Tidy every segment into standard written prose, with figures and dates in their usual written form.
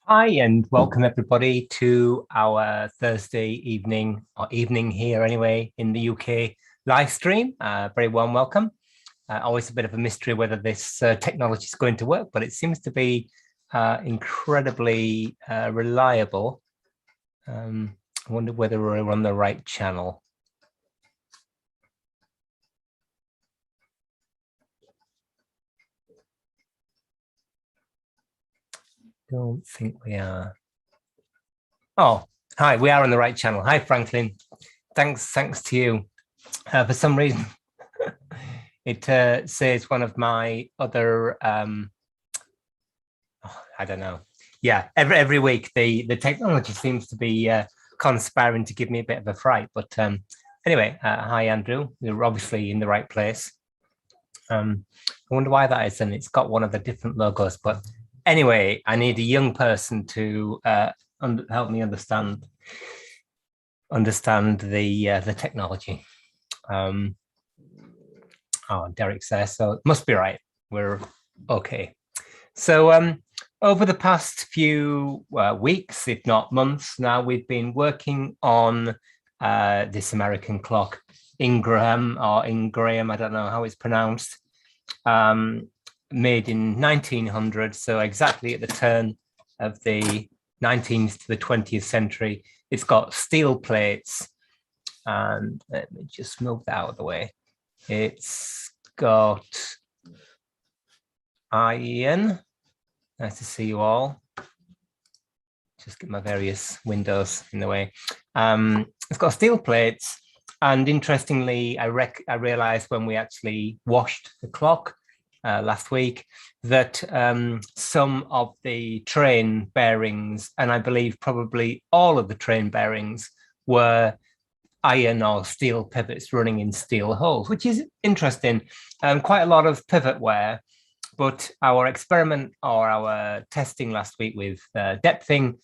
Hi, and welcome everybody to our Thursday evening, or evening here anyway, in the UK live stream. Very warm welcome. Always a bit of a mystery whether this technology is going to work, but it seems to be incredibly reliable. I wonder whether we're on the right channel. Don't think we are. Oh, hi, we are on the right channel. Hi, Franklin. Thanks to you. For some reason, it says one of my other, I don't know. Yeah, every week the technology seems to be conspiring to give me a bit of a fright. But anyway, hi, Andrew. You're obviously in the right place. I wonder why that is, and it's got one of the different logos. But anyway, I need a young person to help me understand the technology. Oh, Derek's there, so it must be right. We're okay. So over the past few weeks, if not months now, we've been working on this American clock, Ingraham, I don't know how it's pronounced, made in 1900, so exactly at the turn of the 19th to the 20th century. It's got steel plates, and let me just move that out of the way. It's got iron. Nice to see you all. Just get my various windows in the way. It's got steel plates, and interestingly, I realized when we actually washed the clock last week that some of the train bearings, and I believe probably all of the train bearings, were iron or steel pivots running in steel holes, which is interesting. Quite a lot of pivot wear, but our experiment or our testing last week with depthing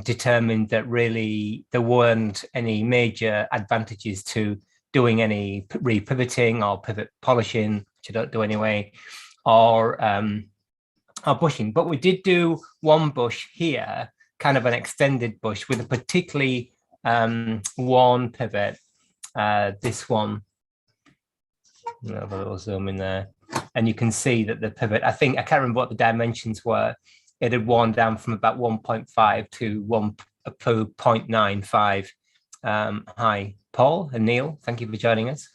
determined that really there weren't any major advantages to doing any repivoting or pivot polishing, which I don't do anyway, or bushing. But we did do one bush here, kind of an extended bush with a particularly worn pivot. This one, have a little zoom in there, and you can see that the pivot, I can't remember what the dimensions were. It had worn down from about 1.5 to 1.95. Hi, Paul and Neil, thank you for joining us.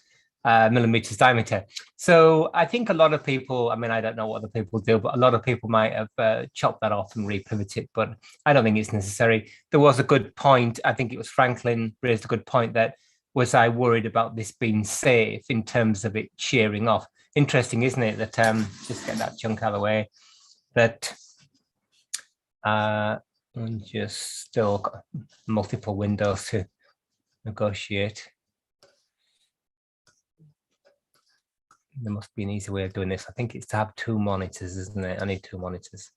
Millimeters diameter. So I think a lot of people, I mean, I don't know what other people do, but a lot of people might have chopped that off and repivot it, but I don't think it's necessary. There was a good point, I think it was Franklin raised a good point, that was I worried about this being safe in terms of it shearing off. Interesting, isn't it, that just get that chunk out of the way, that just still got multiple windows to negotiate. There must be an easy way of doing this. I think it's to have two monitors, isn't it? I need two monitors.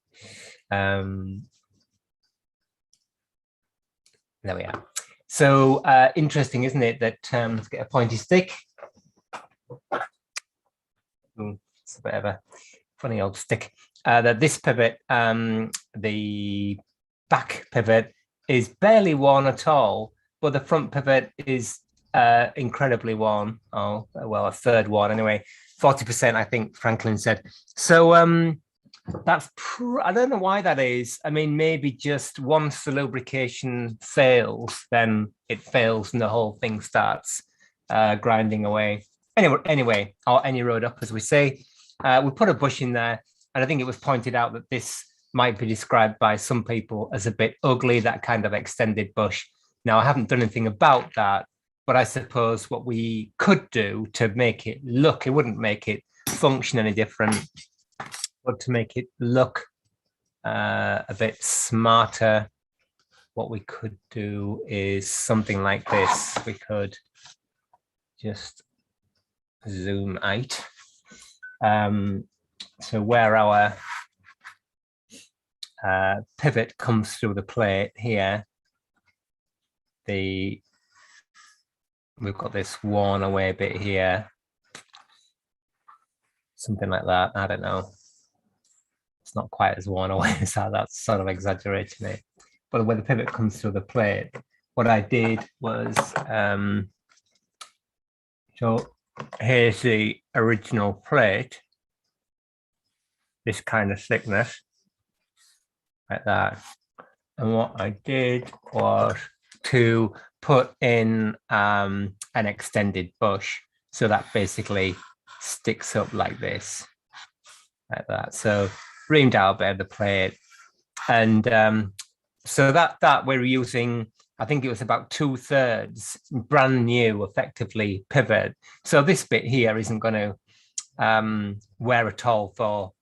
There we are. So interesting, isn't it, that let's get a pointy stick. It's a bit of a funny old stick. That this pivot, the back pivot, is barely worn at all, but the front pivot is incredibly worn. Oh, well, a third worn anyway. 40%, I think Franklin said. So that's, I don't know why that is. I mean, maybe just once the lubrication fails, then it fails and the whole thing starts grinding away. Anyway, or any road up, as we say. We put a bush in there, and I think it was pointed out that this might be described by some people as a bit ugly, that kind of extended bush. Now, I haven't done anything about that, but I suppose what we could do to make it look, it wouldn't make it function any different, but to make it look a bit smarter, what we could do is something like this. We could just zoom out. So where our pivot comes through the plate here, we've got this worn away bit here, something like that. I don't know. It's not quite as worn away as that. That's sort of exaggerating it. But when the pivot comes through the plate, what I did was, so here's the original plate, this kind of thickness, like that. And what I did was to put in an extended bush. So that basically sticks up like this, like that. So reamed out a bit of the plate. And so that we're using, I think it was about 2/3 brand new, effectively pivot. So this bit here isn't going to wear at all for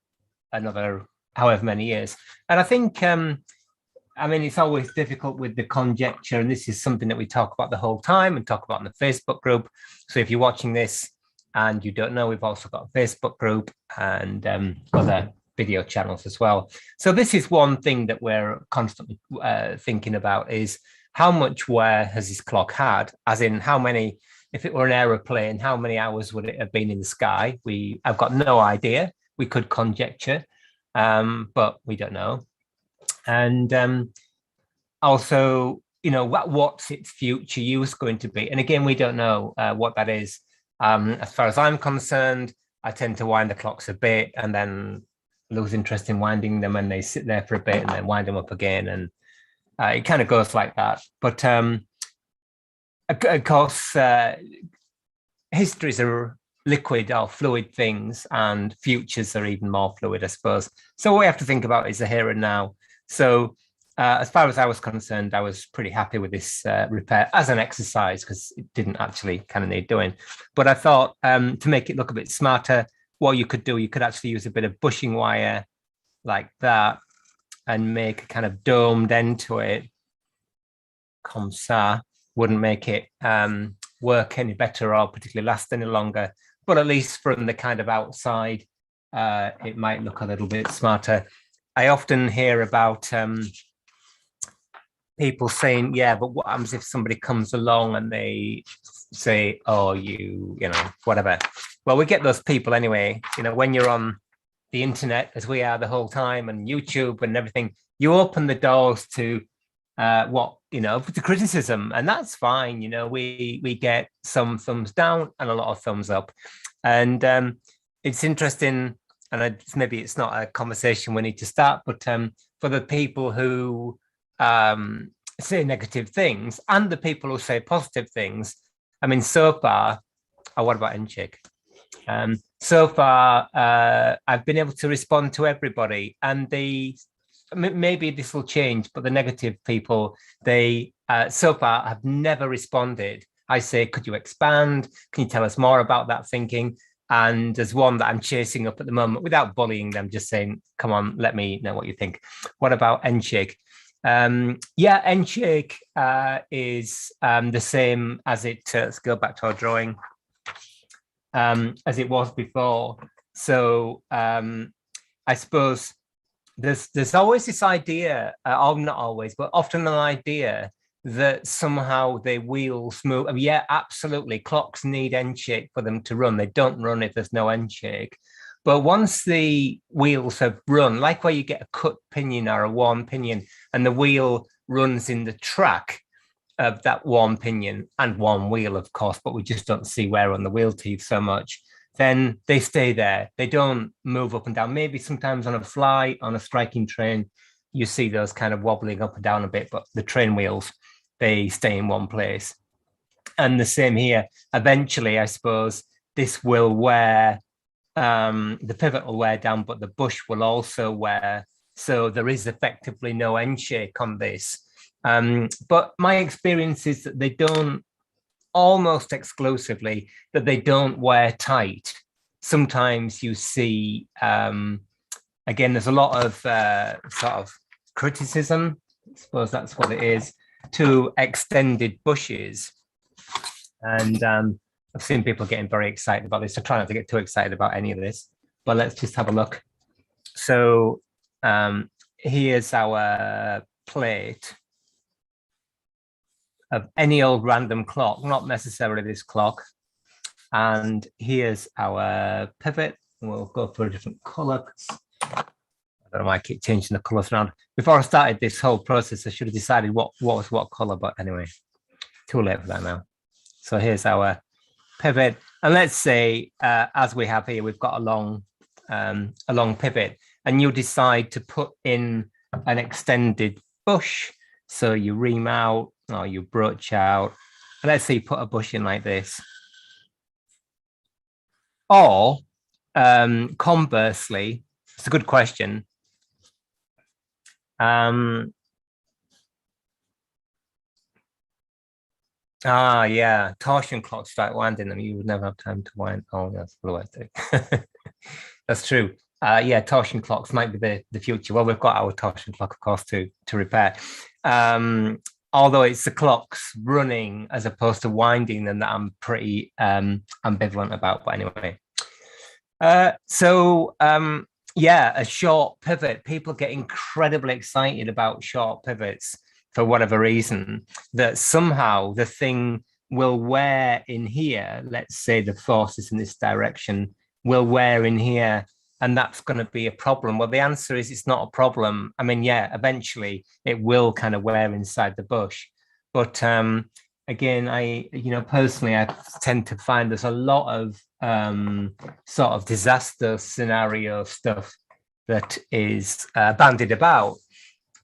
another however many years. And I think, I mean, it's always difficult with the conjecture, and this is something that we talk about the whole time and talk about in the Facebook group. So if you're watching this and you don't know, we've also got a Facebook group and other video channels as well. So this is one thing that we're constantly thinking about, is how much wear has this clock had? As in, how many, if it were an aeroplane, how many hours would it have been in the sky? I've got no idea. We could conjecture, but we don't know. And also, you know, what's its future use going to be? And again, we don't know what that is. As far as I'm concerned, I tend to wind the clocks a bit and then lose interest in winding them, and they sit there for a bit and then wind them up again. And it kind of goes like that. But of course, histories are liquid or fluid things, and futures are even more fluid, I suppose. So what we have to think about is the here and now. So as far as I was concerned, I was pretty happy with this repair as an exercise, because it didn't actually kind of need doing. But I thought to make it look a bit smarter, what you could do, you could actually use a bit of bushing wire like that and make a kind of domed end to it. Comme ça wouldn't make it work any better or particularly last any longer. But at least from the kind of outside, it might look a little bit smarter. I often hear about people saying, yeah, but what happens if somebody comes along and they say, oh, you know, whatever. Well, we get those people anyway. You know, when you're on the internet, as we are the whole time, and YouTube and everything, you open the doors to to criticism, and that's fine. You know, we get some thumbs down and a lot of thumbs up. And it's interesting, and maybe it's not a conversation we need to start, but for the people who say negative things and the people who say positive things, I mean, so far, what about Enchik? So far, I've been able to respond to everybody, and maybe this will change, but the negative people, they so far have never responded. I say, could you expand? Can you tell us more about that thinking? And there's one that I'm chasing up at the moment without bullying them, just saying, come on, let me know what you think. What about Enchik? Yeah, Enchik is the same as it, let's go back to our drawing, as it was before. So I suppose there's always this idea, or not always, but often an idea that somehow the wheels move. Yeah, absolutely. Clocks need end shake for them to run. They don't run if there's no end shake. But once the wheels have run, like where you get a cut pinion or a worn pinion, and the wheel runs in the track of that worn pinion and worn wheel, of course, but we just don't see wear on the wheel teeth so much, then they stay there. They don't move up and down. Maybe sometimes on a fly, on a striking train, you see those kind of wobbling up and down a bit, but the train wheels, they stay in one place. And the same here. Eventually, I suppose, this will wear, the pivot will wear down, but the bush will also wear. So there is effectively no end shake on this. But my experience is that they don't, almost exclusively, that they don't wear tight. Sometimes you see, again, there's a lot of sort of criticism, I suppose that's what it is, to extended bushes. And I've seen people getting very excited about this. I try not to get too excited about any of this, but let's just have a look. So here's our plate of any old random clock, not necessarily this clock. And here's our pivot. we'll go for a different color. I don't know why I keep changing the colors around. Before I started this whole process, I should have decided what was what color, but anyway, too late for that now. So here's our pivot. And let's say, as we have here, we've got a long pivot, and you decide to put in an extended bush. So you ream out or you broach out. And let's say you put a bush in like this. Or conversely, it's a good question. Yeah, torsion clocks start winding them. You would never have time to wind. Oh, that's the way I think. That's true. Yeah, torsion clocks might be the future. Well, we've got our torsion clock, of course, to repair. Although it's the clocks running as opposed to winding them that I'm pretty ambivalent about. But anyway, yeah, a short pivot. People get incredibly excited about short pivots for whatever reason, that somehow the thing will wear in here. Let's say the force is in this direction, will wear in here, and that's going to be a problem. Well, the answer is it's not a problem. I mean, yeah, eventually it will kind of wear inside the bush. But again, personally, I tend to find there's a lot of sort of disaster scenario stuff that is bandied about.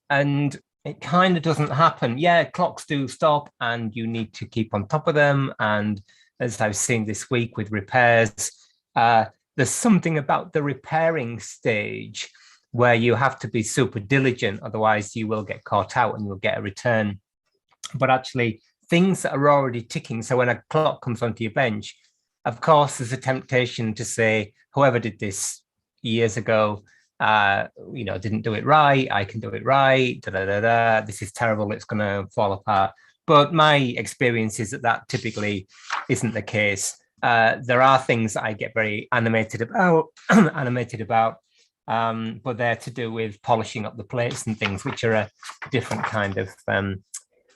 And it kind of doesn't happen. Yeah, clocks do stop and you need to keep on top of them. And as I've seen this week with repairs, there's something about the repairing stage where you have to be super diligent. Otherwise, you will get caught out and you'll get a return. But actually, things that are already ticking. So when a clock comes onto your bench, of course, there's a temptation to say, whoever did this years ago, didn't do it right. I can do it right. This is terrible. It's going to fall apart. But my experience is that typically isn't the case. There are things that I get very animated about, but they're to do with polishing up the plates and things, which are a different kind of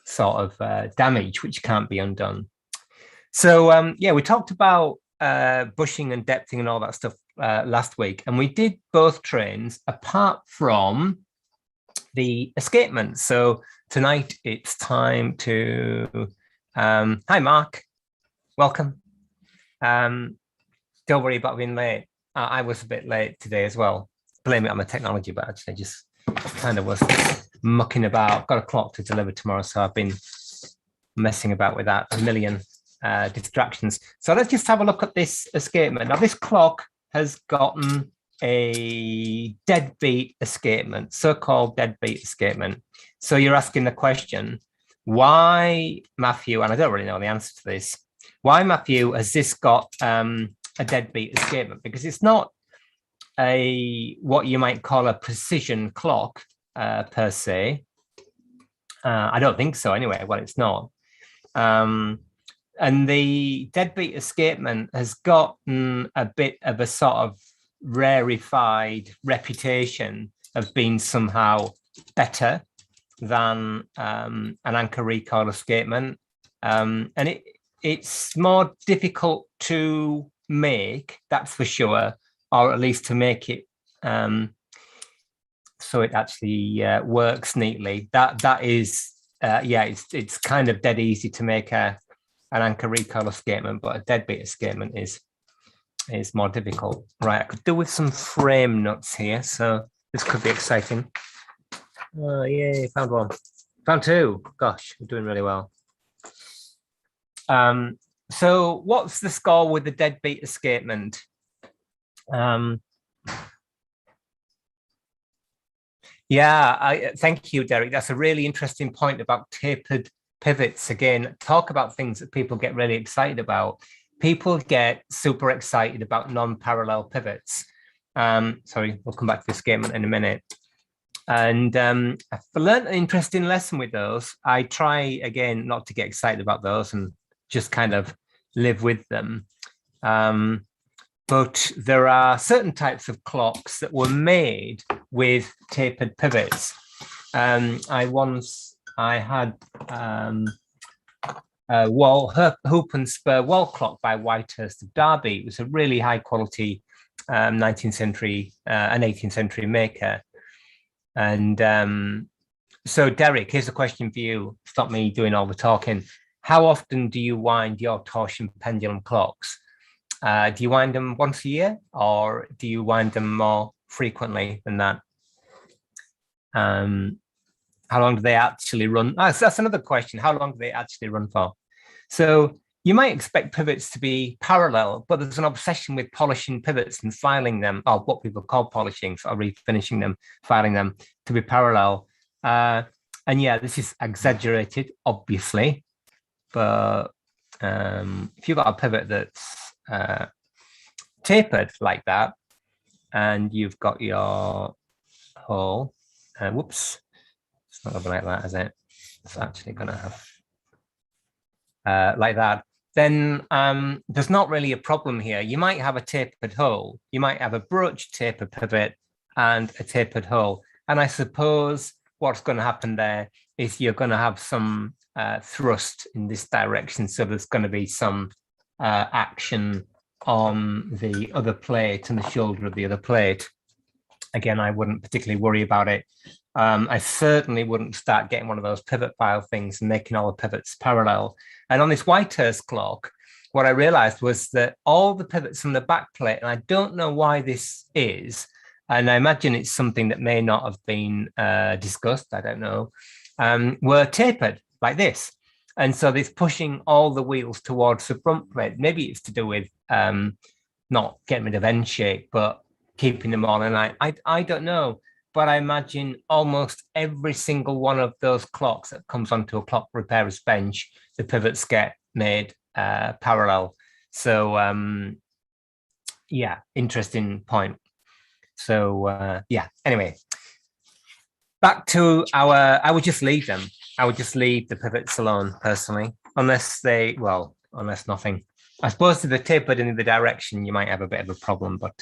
sort of damage, which can't be undone. So yeah, we talked about bushing and depthing and all that stuff last week, and we did both trains apart from the escapement. So tonight it's time to hi Mark, welcome. Don't worry about being late. I was a bit late today as well. Blame it on my technology, but actually just kind of was mucking about. I've got a clock to deliver tomorrow, so I've been messing about with that, a million distractions. So let's just have a look at this escapement. Now this clock has gotten a deadbeat escapement, so-called deadbeat escapement. So you're asking the question, why, Matthew, and I don't really know the answer to this, why, Matthew, has this got a deadbeat escapement? Because it's not what you might call a precision clock per se. I don't think so anyway. Well, it's not. And the deadbeat escapement has gotten a bit of a sort of rarefied reputation of being somehow better than an anchor recoil escapement. And it's more difficult to make, that's for sure, or at least to make it so it actually works neatly. That is, yeah, it's kind of dead easy to make an anchor recoil escapement, but a deadbeat escapement is more difficult. Right, I could do with some frame nuts here, so this could be exciting. Oh, yay, found one. Found two. Gosh, we're doing really well. So what's the score with the deadbeat escapement? Yeah, thank you, Derek. That's a really interesting point about tapered pivots. Again, talk about things that people get really excited about. People get super excited about non-parallel pivots. Sorry, we'll come back to the escapement in a minute. And I've learned an interesting lesson with those. I try, again, not to get excited about those and just kind of live with them. But there are certain types of clocks that were made with tapered pivots. I had a hoop and spur wall clock by Whitehurst of Derby. It was a really high quality 19th century and 18th century maker. And so, Derek, here's a question for you. Stop me doing all the talking. How often do you wind your torsion pendulum clocks? Do you wind them once a year, or do you wind them more frequently than that? How long do they actually run? That's another question. How long do they actually run for? So you might expect pivots to be parallel, but there's an obsession with polishing pivots and filing them, or what people call polishing, or refinishing them, filing them to be parallel. And yeah, this is exaggerated, obviously, but if you've got a pivot that's tapered like that, and you've got your hole, whoops, it's not going to be like that, is it? It's actually going to have like that. Then there's not really a problem here. You might have a tapered hole. You might have a broach tapered pivot and a tapered hole. And I suppose what's going to happen there is you're going to have some thrust in this direction. So there's going to be some action on the other plate and the shoulder of the other plate. Again, I wouldn't particularly worry about it. I certainly wouldn't start getting one of those pivot file things and making all the pivots parallel. And on this Whitehurst clock, what I realized was that all the pivots from the back plate, and I don't know why this is, and I imagine it's something that may not have been discussed, I don't know, were tapered like this. And so it's pushing all the wheels towards the front plate. Maybe it's to do with not getting rid of end shake, but keeping them all. And I don't know, but I imagine almost every single one of those clocks that comes onto a clock repairer's bench, the pivots get made parallel. So yeah, interesting point. So yeah, anyway, back to I would just leave them. I would just leave the pivots alone personally, unless unless nothing. I suppose if they're tapered in the direction, you might have a bit of a problem, but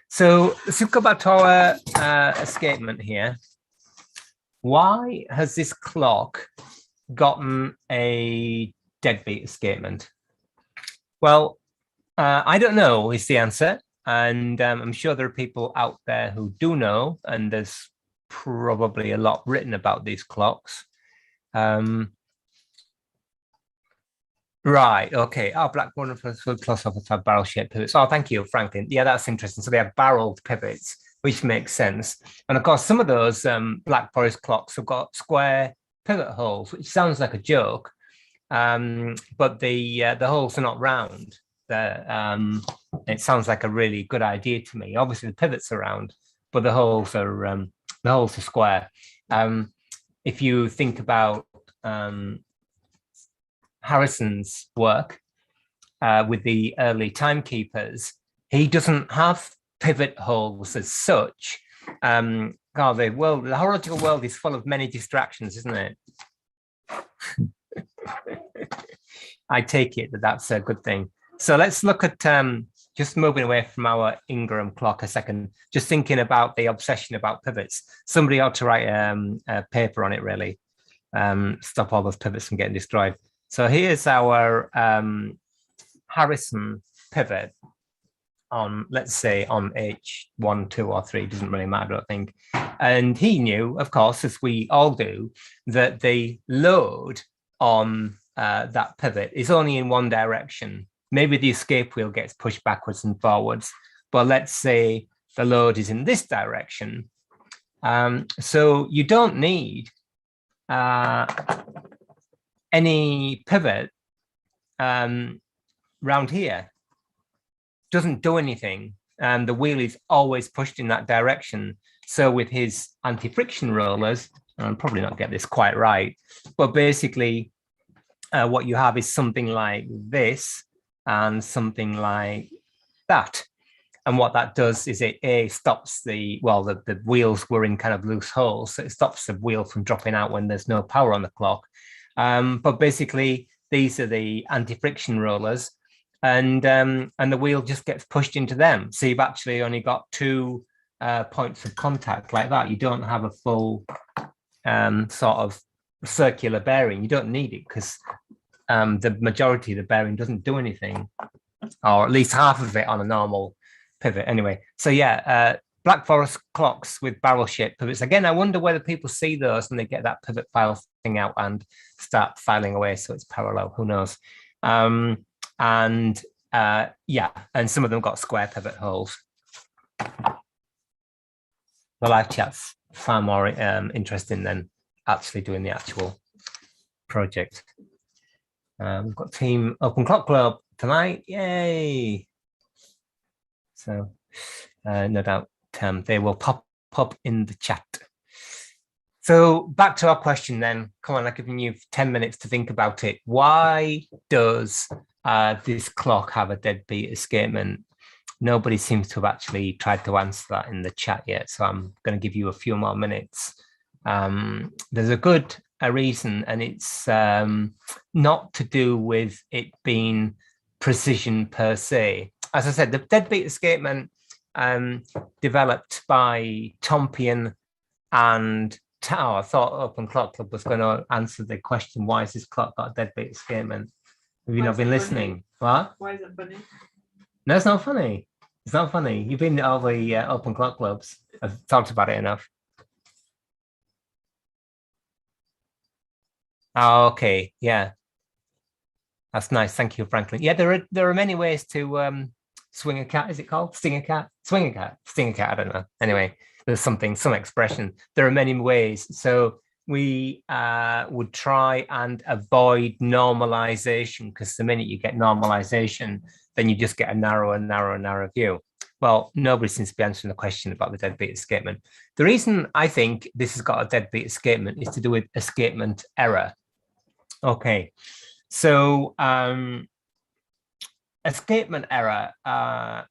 so let's go back to our escapement here. Why has this clock gotten a deadbeat escapement? Well, I don't know is the answer. And I'm sure there are people out there who do know, and there's probably a lot written about these clocks. Right, okay. Oh, Blackburn close off have barrel-shaped pivots. Oh, thank you, Franklin. Yeah, that's interesting. So they have barreled pivots, which makes sense. And of course, some of those Black Forest clocks have got square pivot holes, which sounds like a joke, but the holes are not round. It sounds like a really good idea to me. Obviously, the pivots are round, but the holes are square. If you think about Harrison's work with the early timekeepers, he doesn't have pivot holes as such. The horological world is full of many distractions, isn't it? I take it that that's a good thing. So let's look at just moving away from our Ingram clock a second, just thinking about the obsession about pivots. Somebody ought to write a paper on it, really. Stop all those pivots from getting destroyed. So here's our Harrison pivot on, let's say, on H1, 2, or 3, doesn't really matter, I don't think. And he knew, of course, as we all do, that the load on that pivot is only in one direction. Maybe the escape wheel gets pushed backwards and forwards, but let's say the load is in this direction. So you don't need any pivot round here. Doesn't do anything. The wheel is always pushed in that direction. So with his anti-friction rollers, and I'll probably not get this quite right, but basically what you have is something like this and something like that. And what that does is it stops the wheels were in kind of loose holes, so it stops the wheel from dropping out when there's no power on the clock. But basically, these are the anti-friction rollers, and the wheel just gets pushed into them. So you've actually only got 2 points of contact like that. You don't have a full sort of circular bearing. You don't need it because the majority of the bearing doesn't do anything, or at least half of it on a normal pivot. Anyway, so yeah, Black Forest clocks with barrel-shaped pivots. Again, I wonder whether people see those and they get that pivot file thing out and start filing away so it's parallel. Who knows? Yeah, and some of them got square pivot holes. The live chat's far more interesting than actually doing the actual project. We've got Team Open Clock Club tonight. Yay! So no doubt they will pop up in the chat. So back to our question then. Come on, I've given you 10 minutes to think about it. Why does this clock have a deadbeat escapement? Nobody seems to have actually tried to answer that in the chat yet, so I'm going to give you a few more minutes. There's a good reason, and it's not to do with it being precision per se. As I said, the deadbeat escapement developed by Tompion and Tao. I thought Open Clock Club was going to answer the question, why has this clock got a deadbeat escapement? Have you not been listening? What? Why is it funny? No, it's not funny. It's not funny. You've been to all the Open Clock Clubs. I've talked about it enough. Oh, okay. Yeah. That's nice. Thank you, Franklin. Yeah, there are many ways to swing a cat. Is it called sting a cat? Swing a cat, sting a cat. I don't know. Anyway, there's some expression. There are many ways. So we would try and avoid normalization, because the minute you get normalization, then you just get a narrower view. Well, nobody seems to be answering the question about the deadbeat escapement. The reason I think this has got a deadbeat escapement is to do with escapement error. Okay, so escapement error, I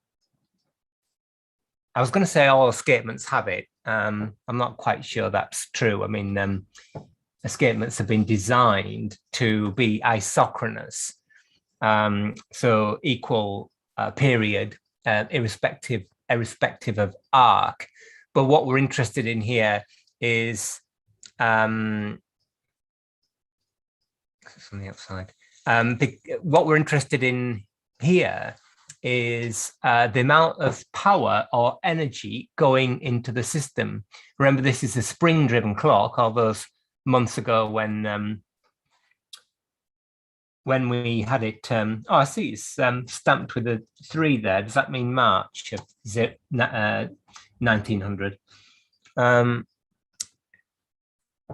was going to say all escapements have it. I'm not quite sure that's true. I mean, escapements have been designed to be isochronous, so equal period, irrespective of arc. But what we're interested in here is from the outside. What we're interested in here is the amount of power or energy going into the system. Remember, this is a spring-driven clock. All those months ago when we had it, I see it's stamped with a 3 there. Does that mean March of 1900?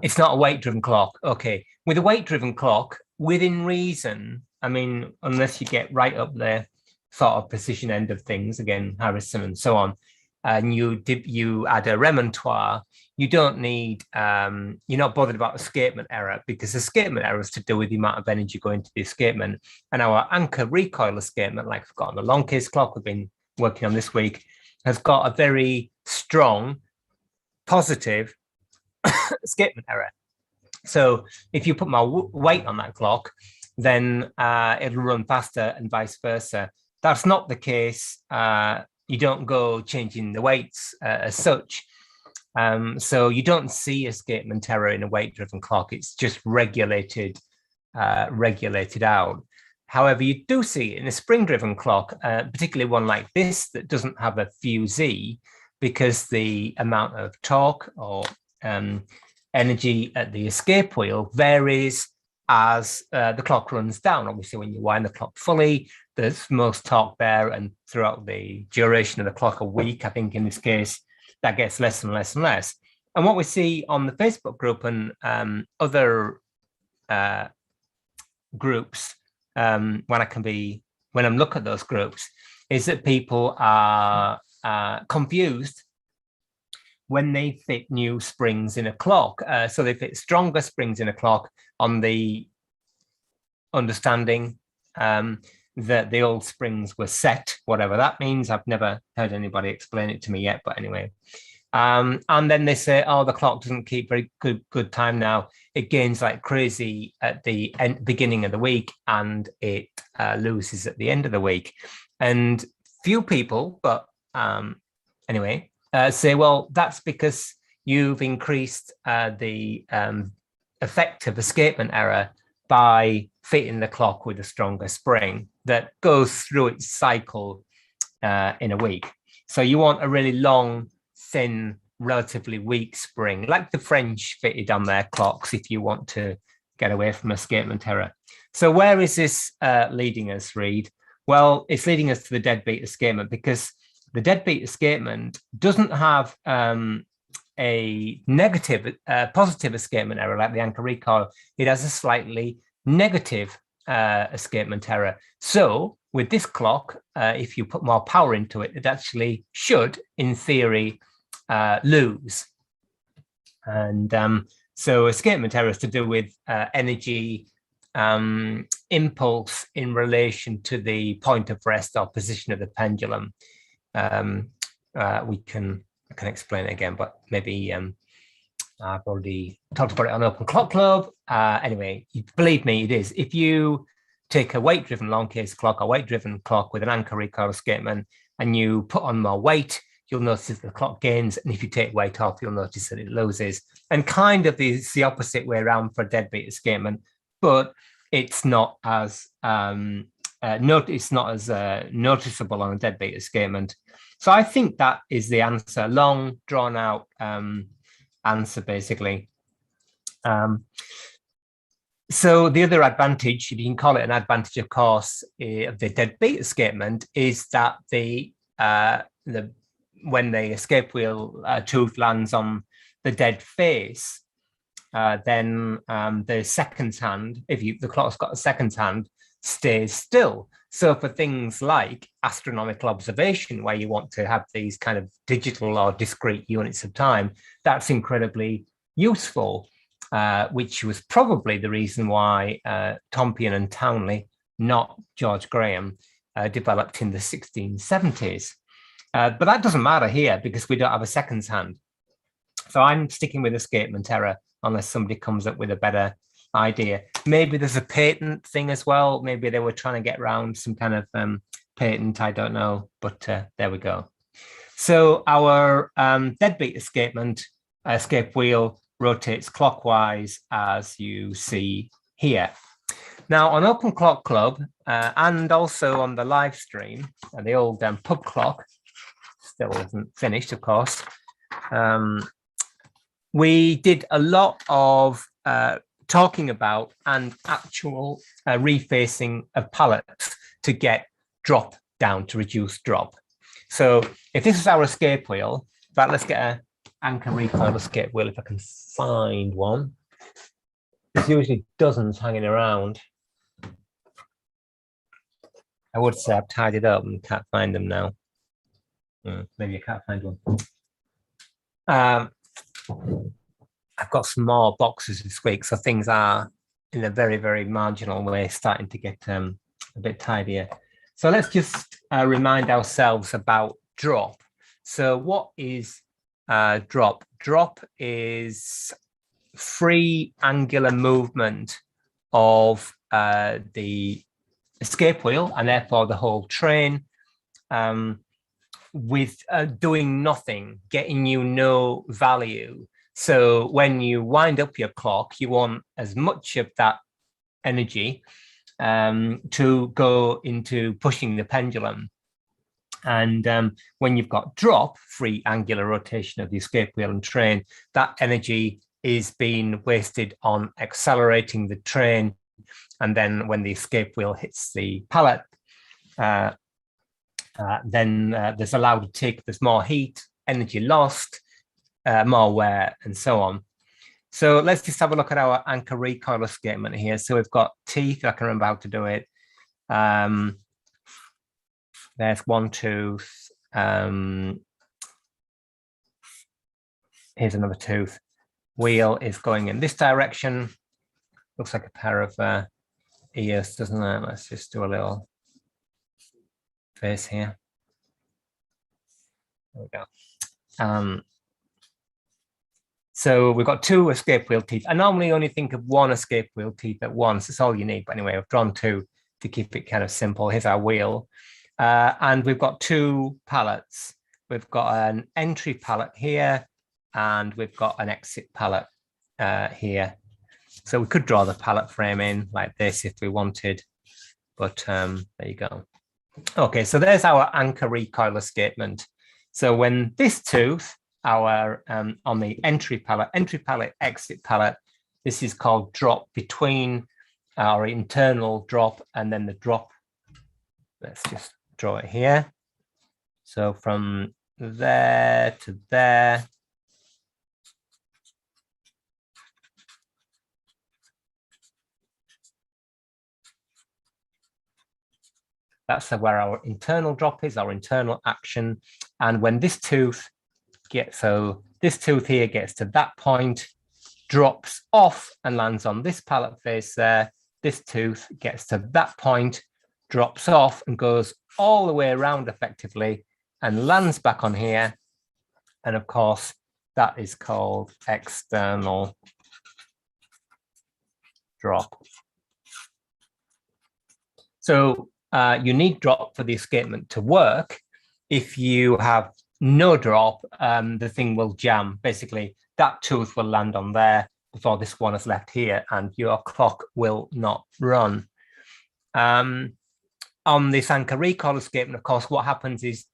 It's not a weight-driven clock. Okay, with a weight-driven clock, within reason, I mean, unless you get right up there, sort of precision end of things, again, Harrison and so on, and you add a remontoire, you don't need, you're not bothered about escapement error, because escapement error is to do with the amount of energy going to the escapement. And our anchor recoil escapement, like we've got on the long case clock we've been working on this week, has got a very strong positive escapement error. So if you put more weight on that clock, then it'll run faster and vice versa. That's not the case. You don't go changing the weights as such. So you don't see escapement error in a weight-driven clock. It's just regulated out. However, you do see it in a spring-driven clock, particularly one like this that doesn't have a fusee, because the amount of torque or energy at the escape wheel varies as the clock runs down. Obviously, when you wind the clock fully, there's most torque there, and throughout the duration of the clock, a week, I think in this case, that gets less and less and less. And what we see on the Facebook group and other groups, when I'm looking at those groups, is that people are confused when they fit new springs in a clock. So they fit stronger springs in a clock on the understanding that the old springs were set, whatever that means. I've never heard anybody explain it to me yet, but anyway. And then they say, oh, the clock doesn't keep very good time now. It gains like crazy at the beginning of the week, and it loses at the end of the week. And few people, but anyway, say, well, that's because you've increased the effective escapement error by fitting the clock with a stronger spring that goes through its cycle in a week. So you want a really long, thin, relatively weak spring, like the French fitted on their clocks if you want to get away from escapement error. So where is this leading us, Reed? Well, it's leading us to the deadbeat escapement, because the deadbeat escapement doesn't have a negative, positive escapement error like the anchor recoil. It has a slightly negative escapement error. So with this clock, if you put more power into it, it actually should, in theory, lose. And so escapement error is to do with energy impulse in relation to the point of rest or position of the pendulum. I can explain it again, but maybe I've already talked about it on Open Clock Club. Anyway, believe me, it is. If you take a weight-driven long case clock, a weight-driven clock with an anchor recoil escapement, and you put on more weight, you'll notice the clock gains. And if you take weight off, you'll notice that it loses. And kind of it's the opposite way around for deadbeat escapement, but it's not as noticeable on a deadbeat escapement. So I think that is the answer, long, drawn out answer, basically. So the other advantage, if you can call it an advantage, of course, of the deadbeat escapement is that when the escape wheel tooth lands on the dead face, then the seconds hand, the clock's got a seconds hand, stays still. So for things like astronomical observation, where you want to have these kind of digital or discrete units of time, that's incredibly useful, which was probably the reason why Tompion and Townley, not George Graham, developed in the 1670s. But that doesn't matter here because we don't have a seconds hand. So I'm sticking with escapement error unless somebody comes up with a better idea. Maybe there's a patent thing as well. Maybe they were trying to get around some kind of patent. I don't know, but there we go. So our deadbeat escapement escape wheel rotates clockwise, as you see here. Now on Open Clock Club and also on the live stream, and the old pub clock still isn't finished, of course. We did a lot of talking about and actual refacing of pallets to get drop down, to reduce drop. So if this is our escape wheel, but let's get an anchor recoil escape wheel if I can find one. There's usually dozens hanging around. I would say I've tied it up and can't find them now. Maybe I can't find one. I've got some more boxes this week, so things are in a very, very marginal way starting to get a bit tidier. So let's just remind ourselves about drop. So what is drop? Drop is free angular movement of the escape wheel and therefore the whole train with doing nothing, getting you no value. So when you wind up your clock, you want as much of that energy to go into pushing the pendulum. And when you've got drop, free angular rotation of the escape wheel and train, that energy is being wasted on accelerating the train. And then when the escape wheel hits the pallet, then there's allowed to take, there's more heat, energy lost, more wear, and so on. So let's just have a look at our anchor recoil escapement here. So we've got teeth, I can remember how to do it. There's one tooth. Here's another tooth. Wheel is going in this direction. Looks like a pair of ears, doesn't it? Let's just do a little face here. There we go. So we've got two escape wheel teeth. I normally only think of one escape wheel teeth at once. It's all you need. But anyway, I've drawn two to keep it kind of simple. Here's our wheel. And we've got two pallets. We've got an entry pallet here, and we've got an exit pallet here. So we could draw the pallet frame in like this if we wanted. But there you go. Okay, so there's our anchor recoil escapement. So when this tooth, our on the entry pallet, exit pallet, this is called drop between our internal drop and then the drop. Let's just draw it here. So from there to there. That's where our internal drop is, our internal action. And when this tooth gets, so this tooth here gets to that point, drops off and lands on this pallet face there. This tooth gets to that point, drops off and goes all the way around effectively and lands back on here. And of course, that is called external drop. So you need drop for the escapement to work. If you have no drop, the thing will jam. Basically, that tooth will land on there before this one is left here, and your clock will not run. On this anchor recoil escapement, of course, what happens is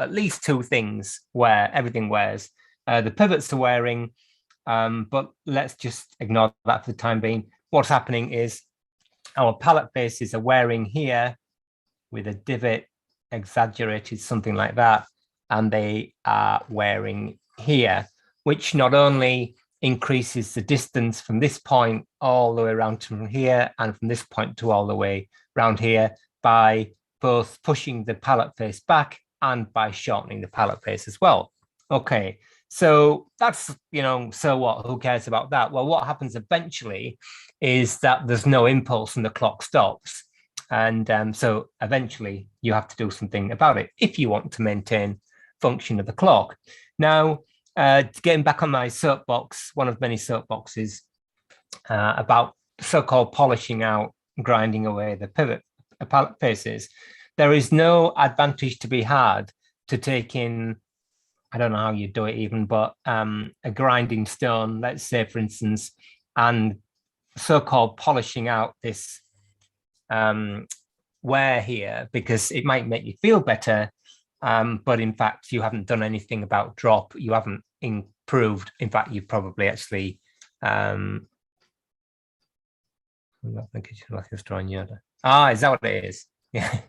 at least two things where everything wears. The pivots are wearing, but let's just ignore that for the time being. What's happening is our pallet faces are wearing here with a divot exaggerated, something like that, and they are wearing here, which not only increases the distance from this point all the way around to here and from this point to all the way around here by both pushing the pallet face back and by shortening the pallet face as well. Okay, so that's, so what? Who cares about that? Well, what happens eventually is that there's no impulse and the clock stops. And so eventually you have to do something about it if you want to maintain function of the clock. Now, getting back on my soapbox, one of many soapboxes about so-called polishing out, grinding away the pallet faces, there is no advantage to be had to take in, I don't know how you do it even, but a grinding stone, let's say, for instance, and so-called polishing out this wear here, because it might make you feel better, but in fact, you haven't done anything about drop. You haven't improved. In fact, you probably actually, I think it's like it's drawing you. Is that what it is? Yeah.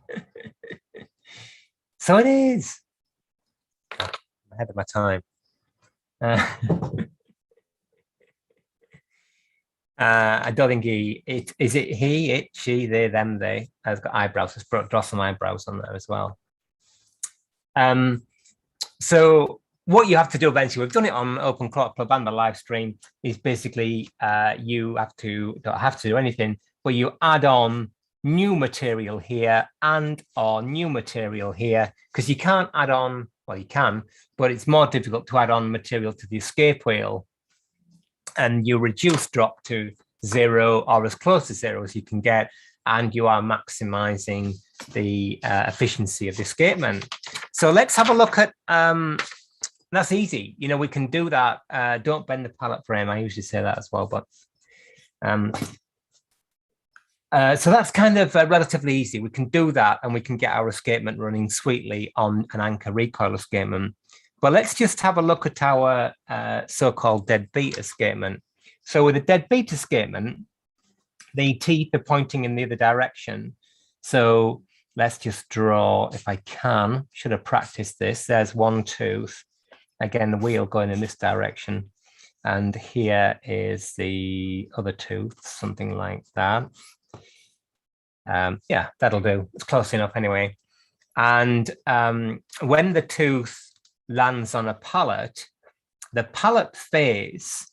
So it is. I'm ahead of my time. I don't think is it he, it, she, they, them, they has got eyebrows. Let's draw some eyebrows on there as well. So what you have to do eventually, we've done it on Open Clock Club and the live stream, is basically you don't have to do anything, but you add on new material here and or new material here, because you can't add on, well, you can, but it's more difficult to add on material to the escape wheel. And you reduce drop to 0 or as close to 0 as you can get, and you are maximizing the efficiency of the escapement. So let's have a look at, that's easy. We can do that. Don't bend the pallet frame. I usually say that as well, but so that's kind of relatively easy. We can do that and we can get our escapement running sweetly on an anchor recoil escapement. But let's just have a look at our so-called deadbeat escapement. So with a deadbeat escapement, the teeth are pointing in the other direction. So let's just draw, if I can, should have practiced this. There's one tooth. Again, the wheel going in this direction. And here is the other tooth, something like that. Yeah, that'll do. It's close enough anyway. And when the tooth lands on a pallet, the pallet face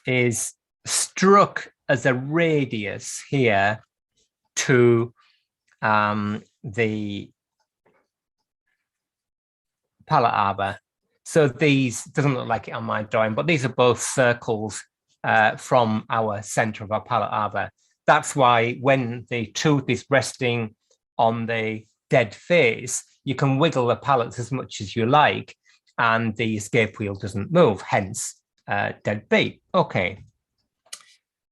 is struck as a radius here to the pallet arbor. So these, doesn't look like it on my drawing, but these are both circles from our center of our pallet arbor. That's why when the tooth is resting on the dead face, you can wiggle the pallets as much as you like, and the escape wheel doesn't move, hence deadbeat. Okay.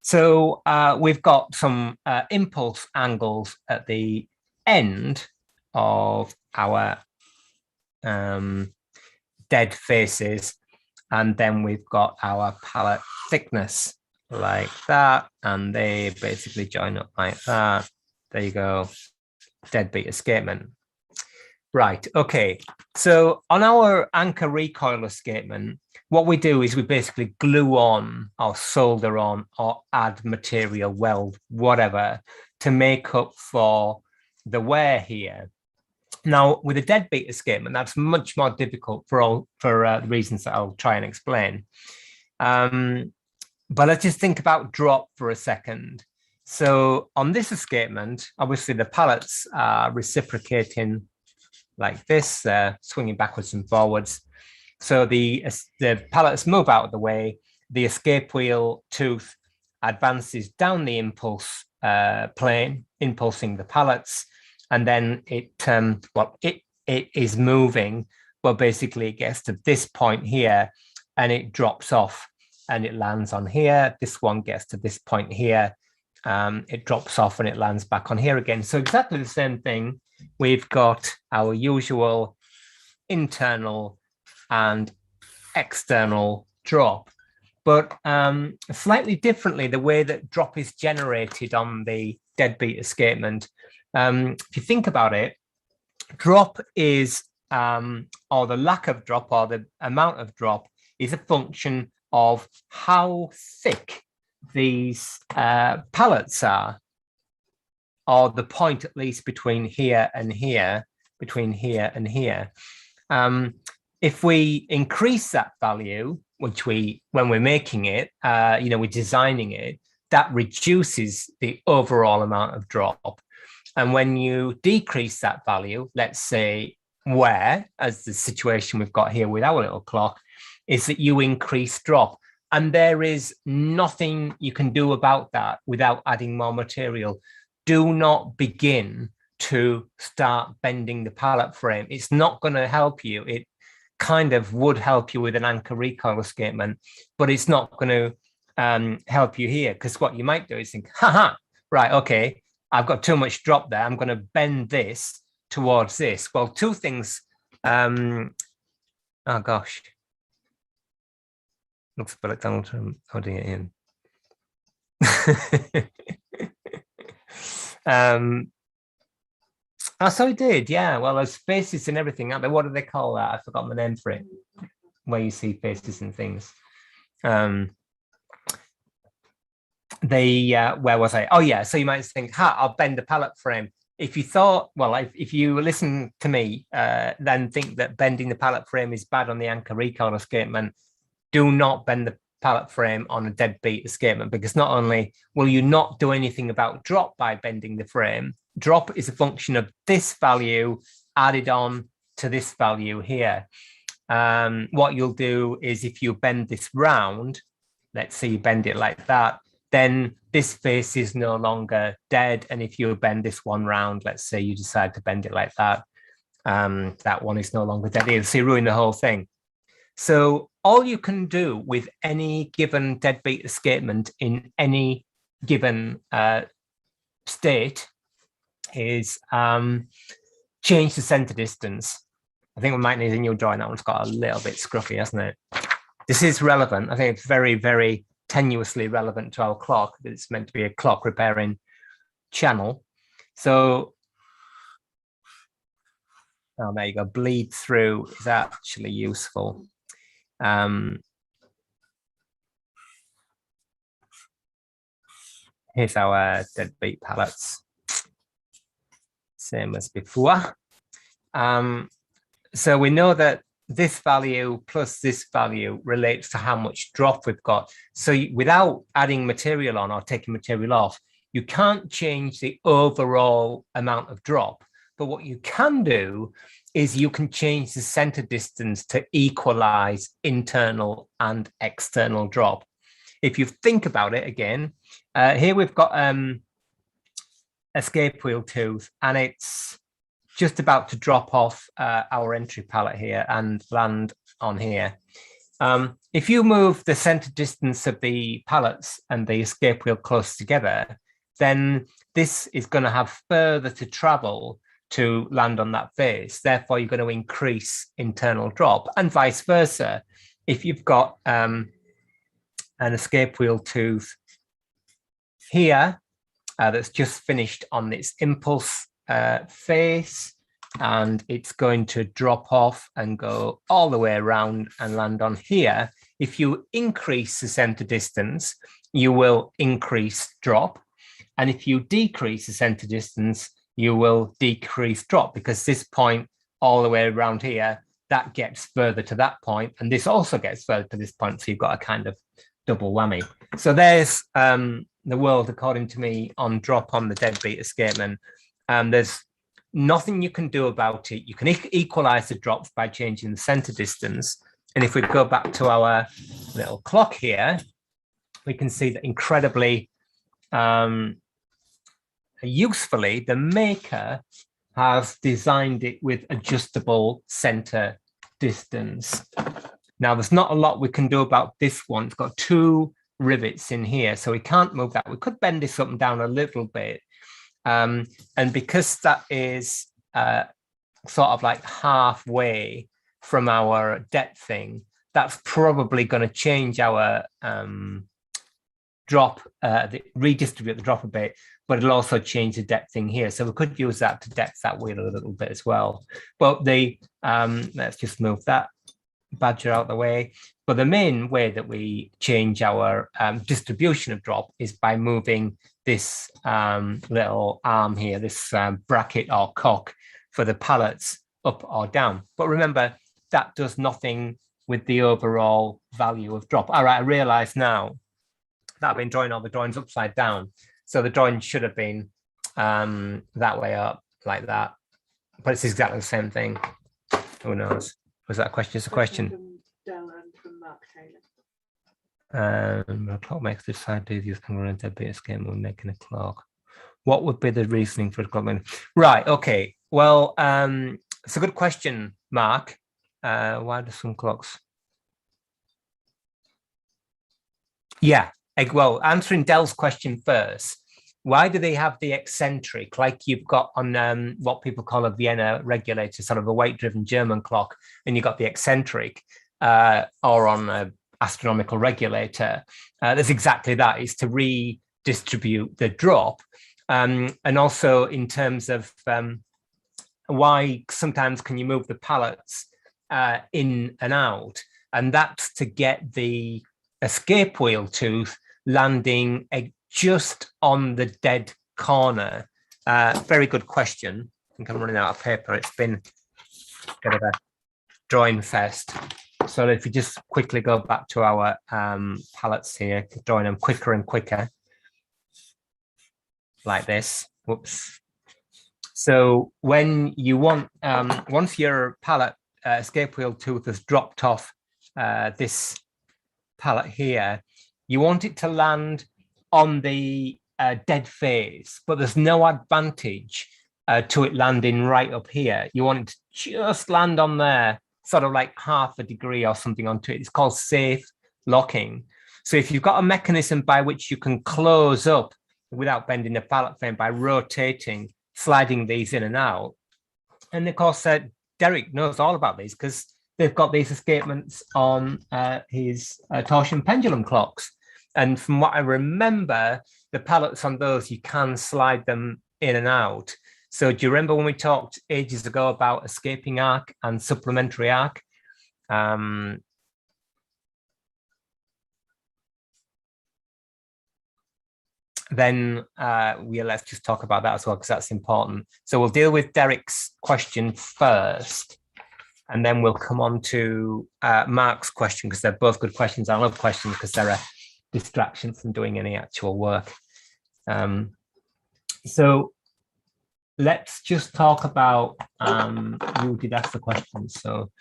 So we've got some impulse angles at the end of our dead faces. And then we've got our pallet thickness like that. And they basically join up like that. There you go. Deadbeat escapement. Right. Okay. So on our anchor recoil escapement, what we do is we basically glue on or solder on or add material, weld, whatever, to make up for the wear here. Now, with a deadbeat escapement, that's much more difficult for the reasons that I'll try and explain. But let's just think about drop for a second. So on this escapement, obviously the pallets are reciprocating like this, swinging backwards and forwards. So the pallets move out of the way. The escape wheel tooth advances down the impulse plane, impulsing the pallets. And then it is moving. Well, basically it gets to this point here and it drops off and it lands on here. This one gets to this point here. It drops off and it lands back on here again. So exactly the same thing. We've got our usual internal and external drop, but slightly differently, the way that drop is generated on the deadbeat escapement. If you think about it, drop is, or the lack of drop or the amount of drop is a function of how thick these pallets are, or the point at least between here and here, between here and here. If we increase that value, which when we're making it, we're designing it, that reduces the overall amount of drop. And when you decrease that value, let's say where, as the situation we've got here with our little clock, is that you increase drop. And there is nothing you can do about that without adding more material. Do not begin to start bending the pallet frame. It's not going to help you. It kind of would help you with an anchor recoil escapement, but it's not going to help you here, because what you might do is think, right, okay, I've got too much drop there. I'm going to bend this towards this. Well, two things. Oh gosh. Looks a bit like Donald Trump holding it in. Oh, so it did, yeah. Well, there's faces and everything out there. What do they call that? I forgot the name for it, where you see faces and things. Where was I? Oh, yeah. So you might think, I'll bend the pallet frame. If you thought, well, if you listen to me, then think that bending the pallet frame is bad on the anchor recoil escapement, do not bend the pallet frame on a deadbeat escapement, because not only will you not do anything about drop by bending the frame, drop is a function of this value added on to this value here. What you'll do is, if you bend this round, let's say you bend it like that, then this face is no longer dead. And if you bend this one round, let's say you decide to bend it like that, that one is no longer dead either. So you ruin the whole thing. So all you can do with any given deadbeat escapement in any given state is change the center distance. I think we might need a new drawing. That one's got a little bit scruffy, hasn't it? This is relevant. I think it's very, very tenuously relevant to our clock. It's meant to be a clock repairing channel. So, oh, there you go. Bleed through is actually useful. Here's our deadbeat pallets. Same as before. So we know that this value plus this value relates to how much drop we've got. So without adding material on or taking material off, you can't change the overall amount of drop. But what you can do is you can change the center distance to equalize internal and external drop. If you think about it again, here we've got escape wheel tooth, and it's just about to drop off our entry pallet here and land on here. If you move the center distance of the pallets and the escape wheel close together, then this is going to have further to travel to land on that face. Therefore, you're going to increase internal drop, and vice versa. If you've got an escape wheel tooth here that's just finished on its impulse face, and it's going to drop off and go all the way around and land on here. If you increase the center distance, you will increase drop. And if you decrease the center distance, you will decrease drop, because this point all the way around here, that gets further to that point, and this also gets further to this point. So you've got a kind of double whammy. So there's the world, according to me, on drop on the Deadbeat Escapement. There's nothing you can do about it. You can equalize the drops by changing the center distance. And if we go back to our little clock here, we can see that incredibly usefully, the maker has designed it with adjustable center distance. Now, there's not a lot we can do about this one. It's got 2 rivets in here, so we can't move that. We could bend this up and down a little bit. And because that is sort of like halfway from our depthing, that's probably going to change our drop, redistribute the drop a bit, but it'll also change the depthing here. So we could use that to depth that wheel a little bit as well. But the let's just move that badger out of the way. But the main way that we change our distribution of drop is by moving this little arm here, this bracket or cock for the pallets up or down. But remember, that does nothing with the overall value of drop. All right, I realize now that I've been drawing all the drawings upside down. So the drawing should have been that way up, like that. But it's exactly the same thing. Who knows? Was that a question? It's a question. Down and from Mark Taylor. A clock makes this side easier can run a Deadbeat Escapement when making a clock. What would be the reasoning for a clock? Right, okay. Well, it's a good question, Mark. Why do some clocks? Yeah, well, answering Dell's question first. Why do they have the eccentric, like you've got on what people call a Vienna regulator, sort of a weight-driven German clock, and you've got the eccentric, or on an astronomical regulator? There's exactly that, is to redistribute the drop. And also in terms of why sometimes can you move the pallets in and out, and that's to get the escape wheel tooth landing just on the dead corner. Very good question. I think I'm running out of paper. It's been a bit of a drawing fest. So if you just quickly go back to our pallets here, drawing them quicker and quicker, like this. Whoops. So when you want, once your pallet escape wheel tooth has dropped off this pallet here, you want it to land on the dead face, but there's no advantage to it landing right up here. You want it to just land on there, sort of like half a degree or something onto it. It's called safe locking. So if you've got a mechanism by which you can close up without bending the pallet frame by rotating, sliding these in and out. And of course, Derek knows all about these because they've got these escapements on his Torsion pendulum clocks. And from what I remember, the pallets on those, you can slide them in and out. So do you remember when we talked ages ago about escaping arc and supplementary arc? Then let's just talk about that as well, because that's important. So we'll deal with Derek's question first, and then we'll come on to Mark's question, because they're both good questions. I love questions because they're a distraction from doing any actual work. So let's just talk about who did ask the question. So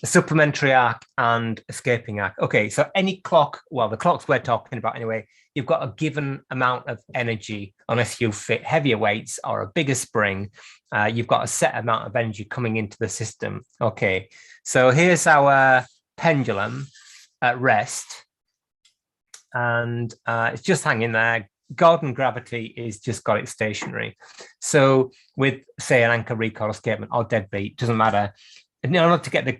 the supplementary arc and escaping arc. Okay, so any clock, well, the clocks we're talking about anyway, you've got a given amount of energy, unless you fit heavier weights or a bigger spring, you've got a set amount of energy coming into the system. Okay, so here's our pendulum at rest, and it's just hanging there, Gordon gravity is just got it stationary. So with, say, an anchor recoil escapement or deadbeat, doesn't matter. In order to get the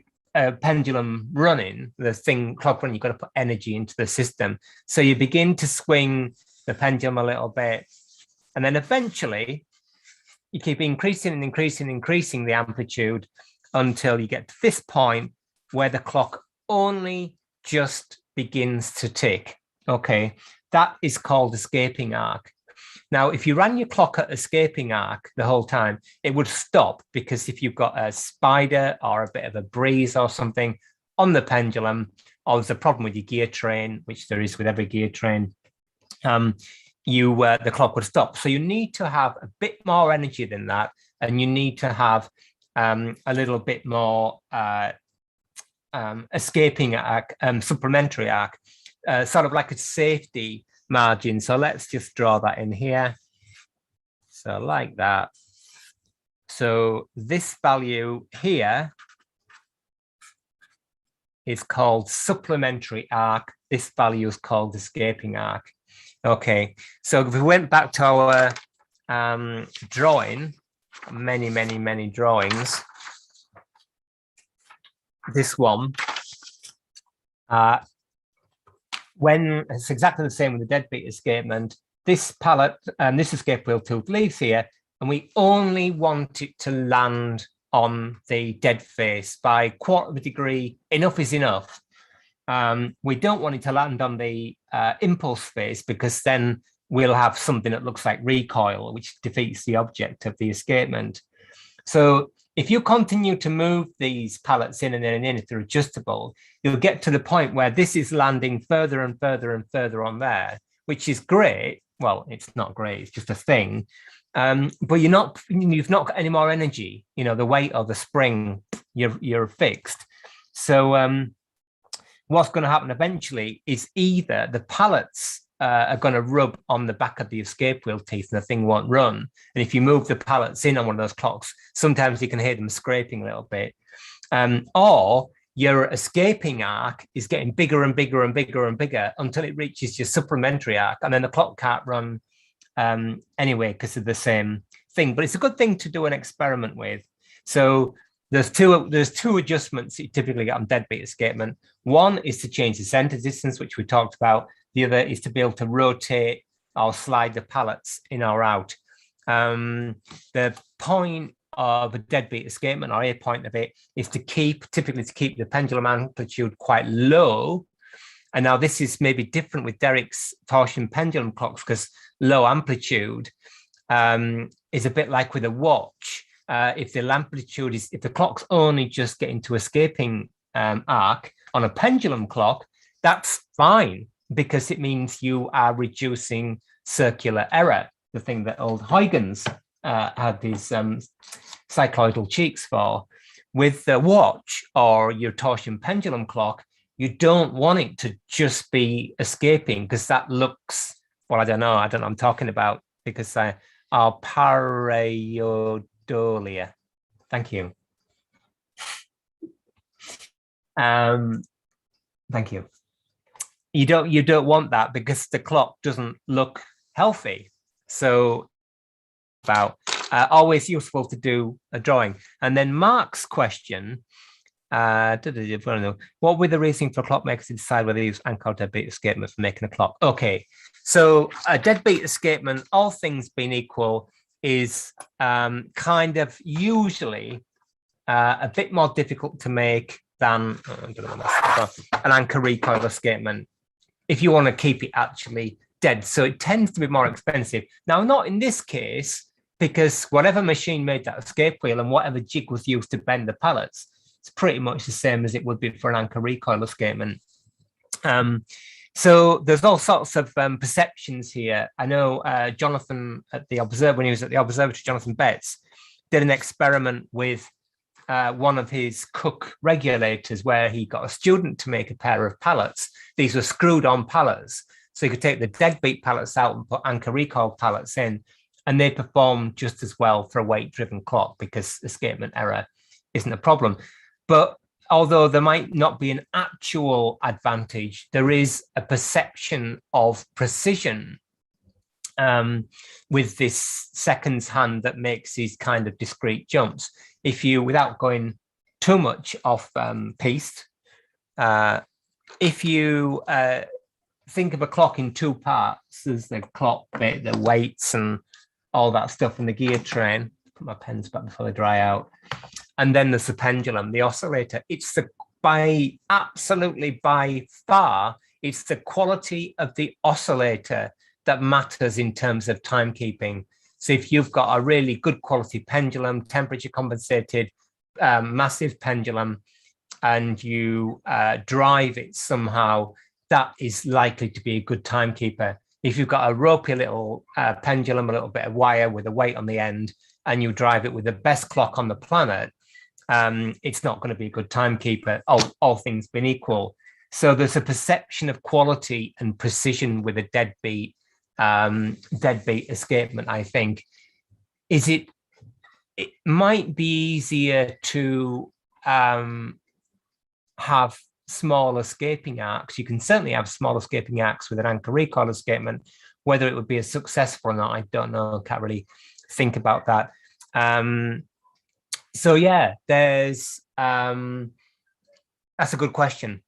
pendulum running, the clock running, you've got to put energy into the system. So you begin to swing the pendulum a little bit, and then eventually you keep increasing and increasing the amplitude until you get to this point where the clock only just begins to tick. Okay, that is called escaping arc. Now, if you ran your clock at escaping arc the whole time, it would stop, because if you've got a spider or a bit of a breeze or something on the pendulum, or there's a problem with your gear train, which there is with every gear train, the clock would stop. So you need to have a bit more energy than that, and you need to have a little bit more escaping arc, supplementary arc, sort of like a safety margin. So let's just draw that in here. So like that. So this value here is called supplementary arc. This value is called escaping arc. Okay, so if we went back to our drawing, many drawings, this one, when it's exactly the same with the deadbeat escapement, this pallet, this escape wheel tooth leaves here, and we only want it to land on the dead face by 1/4 of a degree. Enough is enough. We don't want it to land on the impulse face, because then we'll have something that looks like recoil, which defeats the object of the escapement. So if you continue to move these pallets in and in and in, if they're adjustable, you'll get to the point where this is landing further and further and further on there, which is great. Well, it's not great, it's just a thing. But you've not got any more energy. You know, the weight of the spring, you're fixed. So what's going to happen eventually is either the pallets are going to rub on the back of the escape wheel teeth and the thing won't run. And if you move the pallets in on one of those clocks, sometimes you can hear them scraping a little bit. Or your escaping arc is getting bigger and bigger and bigger and bigger until it reaches your supplementary arc, and then the clock can't run anyway because of the same thing. But it's a good thing to do an experiment with. So there's two adjustments that you typically get on deadbeat escapement. One is to change the center distance, which we talked about. The other is to be able to rotate or slide the pallets in or out. The point of a deadbeat escapement, or a point of it, is typically to keep the pendulum amplitude quite low. And now this is maybe different with Derek's torsion pendulum clocks, because low amplitude is a bit like with a watch. If the clock's only just getting to escaping arc on a pendulum clock, that's fine, because it means you are reducing circular error, the thing that old Huygens had these cycloidal cheeks for. With the watch or your torsion pendulum clock, you don't want it to just be escaping, because that looks, well, I don't know I'm talking about, because our pareidolia. Thank you. Thank you. You don't want that, because the clock doesn't look healthy. So always useful to do a drawing. And then Mark's question, what were the reasoning for clockmakers to decide whether they use anchor or deadbeat escapement for making a clock? Okay, so a deadbeat escapement, all things being equal, is kind of usually a bit more difficult to make than an anchor recoil escapement, if you want to keep it actually dead. So it tends to be more expensive. Now, not in this case, because whatever machine made that escape wheel and whatever jig was used to bend the pallets, it's pretty much the same as it would be for an anchor recoil escapement. So there's all sorts of perceptions here. I know Jonathan at the when he was at the observatory, Jonathan Betts, did an experiment with one of his Cook regulators, where he got a student to make a pair of pallets. These were screwed on pallets, so you could take the deadbeat pallets out and put anchor recoil pallets in, and they perform just as well for a weight-driven clock, because escapement error isn't a problem. But although there might not be an actual advantage, there is a perception of precision with this seconds hand that makes these kind of discrete jumps. If you, without going too much off piste, if you think of a clock in two parts, there's the clock bit, the weights and all that stuff in the gear train. Put my pens back before they dry out. And then there's the pendulum, the oscillator. It's absolutely by far, it's the quality of the oscillator that matters in terms of timekeeping. So if you've got a really good quality pendulum, temperature compensated, massive pendulum, and you drive it somehow, that is likely to be a good timekeeper. If you've got a ropey little pendulum, a little bit of wire with a weight on the end, and you drive it with the best clock on the planet, it's not going to be a good timekeeper, all things being equal. So there's a perception of quality and precision with a deadbeat escapement, I think. It might be easier to have small escaping arcs. You can certainly have small escaping arcs with an anchor recoil escapement. Whether it would be as successful or not, I don't know. Can't really think about that. So yeah, there's that's a good question.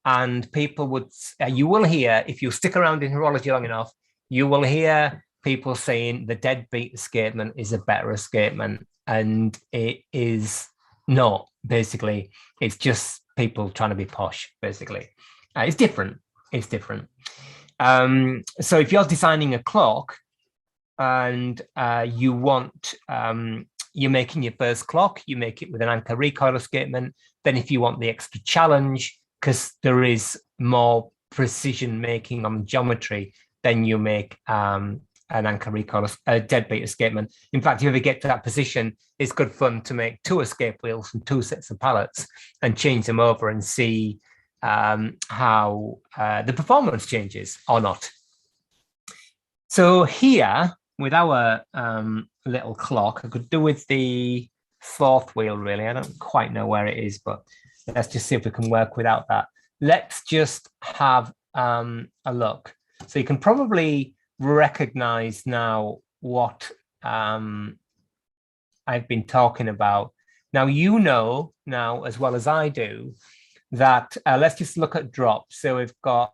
And people would, you will hear, if you stick around in horology long enough, you will hear people saying the deadbeat escapement is a better escapement, and it is not. Basically, it's just people trying to be posh. Basically, it's different. It's different. So if you're designing a clock and you want, you're making your first clock, you make it with an anchor recoil escapement. Then if you want the extra challenge, because there is more precision making on geometry, then you make an anchor recoil, a deadbeat escapement. In fact, if you ever get to that position, it's good fun to make 2 escape wheels and 2 sets of pallets and change them over and see how the performance changes or not. So here, with our little clock, I could do with the 4th wheel, really. I don't quite know where it is, but let's just see if we can work without that. Let's just have a look. So you can probably recognize now what I've been talking about. Now, you know now, as well as I do, that let's just look at drop. So we've got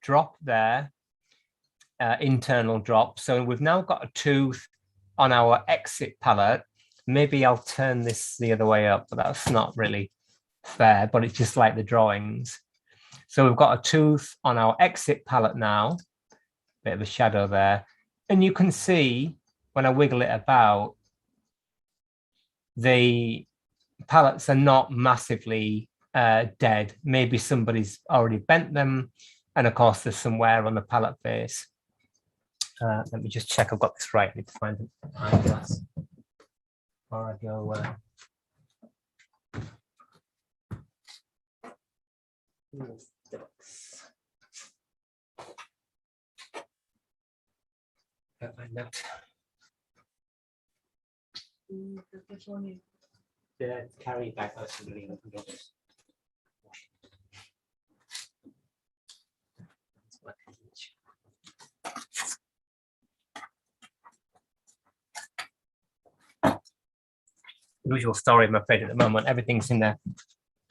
drop there, internal drop. So we've now got a tooth on our exit pallet. Maybe I'll turn this the other way up, but that's not really fair, but it's just like the drawings. So we've got a tooth on our exit pallet now, bit of a shadow there. And you can see when I wiggle it about, the pallets are not massively dead. Maybe somebody's already bent them. And of course, there's some wear on the pallet face. Let me just check I've got this right. I need to find an eyeglass before I go. Find that. The carry back. Usual story, I'm afraid, at the moment. Everything's in the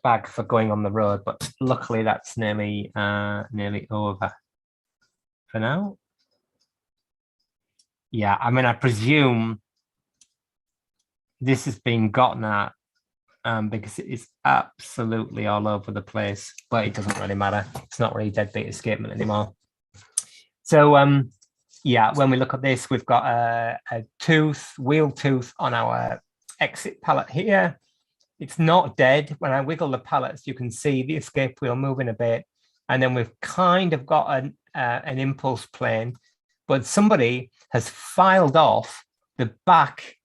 bag for going on the road, but luckily that's nearly over for now. Yeah, I mean, I presume this is being gotten at because it is absolutely all over the place, but it doesn't really matter. It's not really deadbeat escapement anymore. So yeah, when we look at this, we've got a tooth, wheel tooth on our exit pallet here. It's not dead. When I wiggle the pallets, you can see the escape wheel moving a bit, and then we've kind of got an impulse plane, but somebody has filed off the back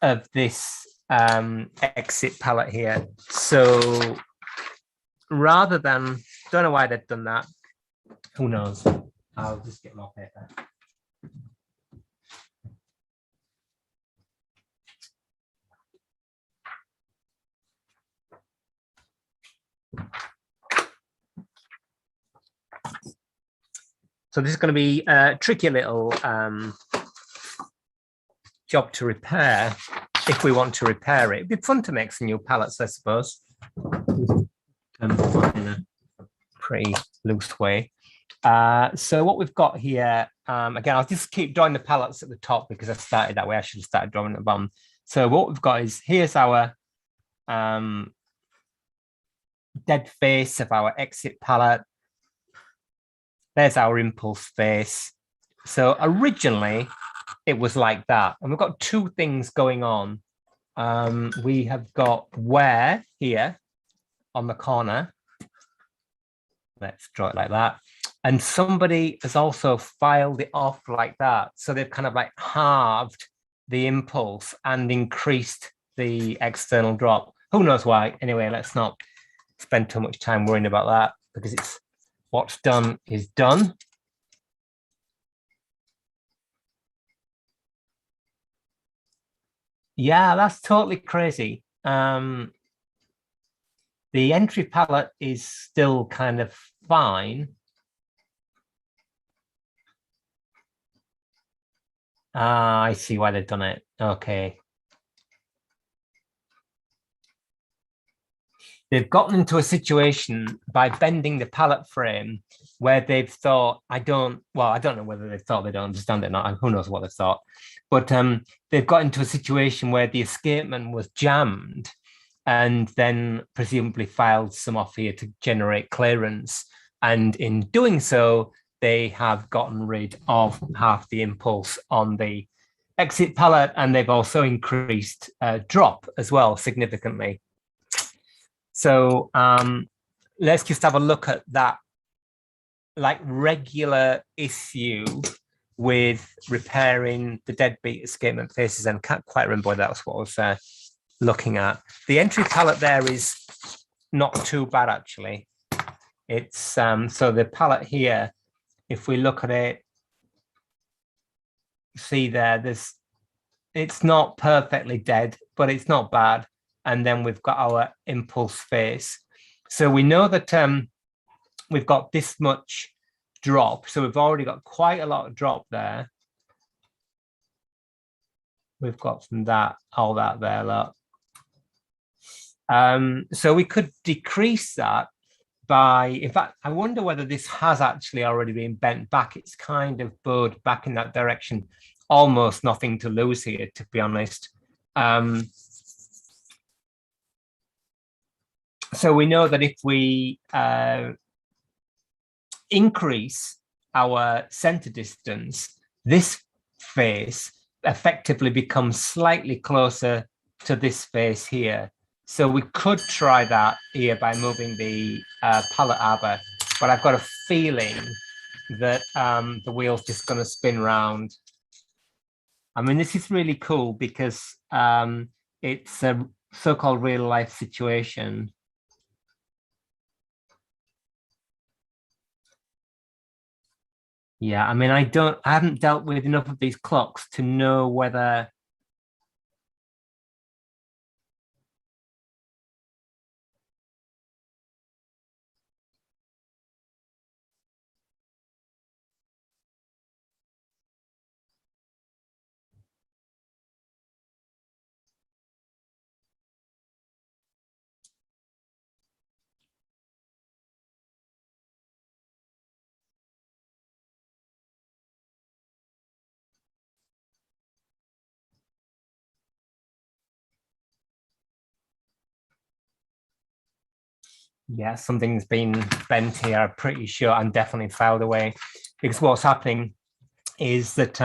of this exit pallet here. So rather than, don't know why they've done that. Who knows? I'll just get more paper. So this is going to be a tricky little job to repair if we want to repair it. It'd be fun to make some new pallets, I suppose. In a pretty loose way. So what we've got here, again, I'll just keep drawing the pallets at the top because I started that way. I should have started drawing at the bottom. So what we've got is, here's our dead face of our exit pallet. There's our impulse face. So originally it was like that. And we've got two things going on. We have got wear here on the corner. Let's draw it like that. And somebody has also filed it off like that. So they've kind of like halved the impulse and increased the external drop. Who knows why? Anyway, let's not spend too much time worrying about that because it's what's done is done. Yeah, that's totally crazy. The entry palette is still kind of fine. I see why they've done it. Okay. They've gotten into a situation by bending the pallet frame where they've thought, I don't know whether they thought they don't understand it or not. Who knows what they thought. But they've got into a situation where the escapement was jammed and then presumably filed some off here to generate clearance. And in doing so, they have gotten rid of half the impulse on the exit pallet, and they've also increased drop as well significantly. So let's just have a look at that like regular issue with repairing the deadbeat escapement faces, and can't quite remember whether that's what I was looking at. The entry palette there is not too bad actually. It's so the palette here, if we look at it, see there, it's not perfectly dead, but it's not bad. And then we've got our impulse face. So we know that we've got this much drop. So we've already got quite a lot of drop there. We've got from that, all that there, look. So we could decrease that by, in fact, I wonder whether this has actually already been bent back. It's kind of bowed back in that direction. Almost nothing to lose here, to be honest. So we know that if we increase our center distance, this face effectively becomes slightly closer to this face here. So we could try that here by moving the pallet arbor, but I've got a feeling that the wheel's just going to spin round. I mean, this is really cool because it's a so-called real life situation. Yeah, I mean, I haven't dealt with enough of these clocks to know whether yeah, something's been bent here. I'm pretty sure, and definitely filed away, because what's happening is that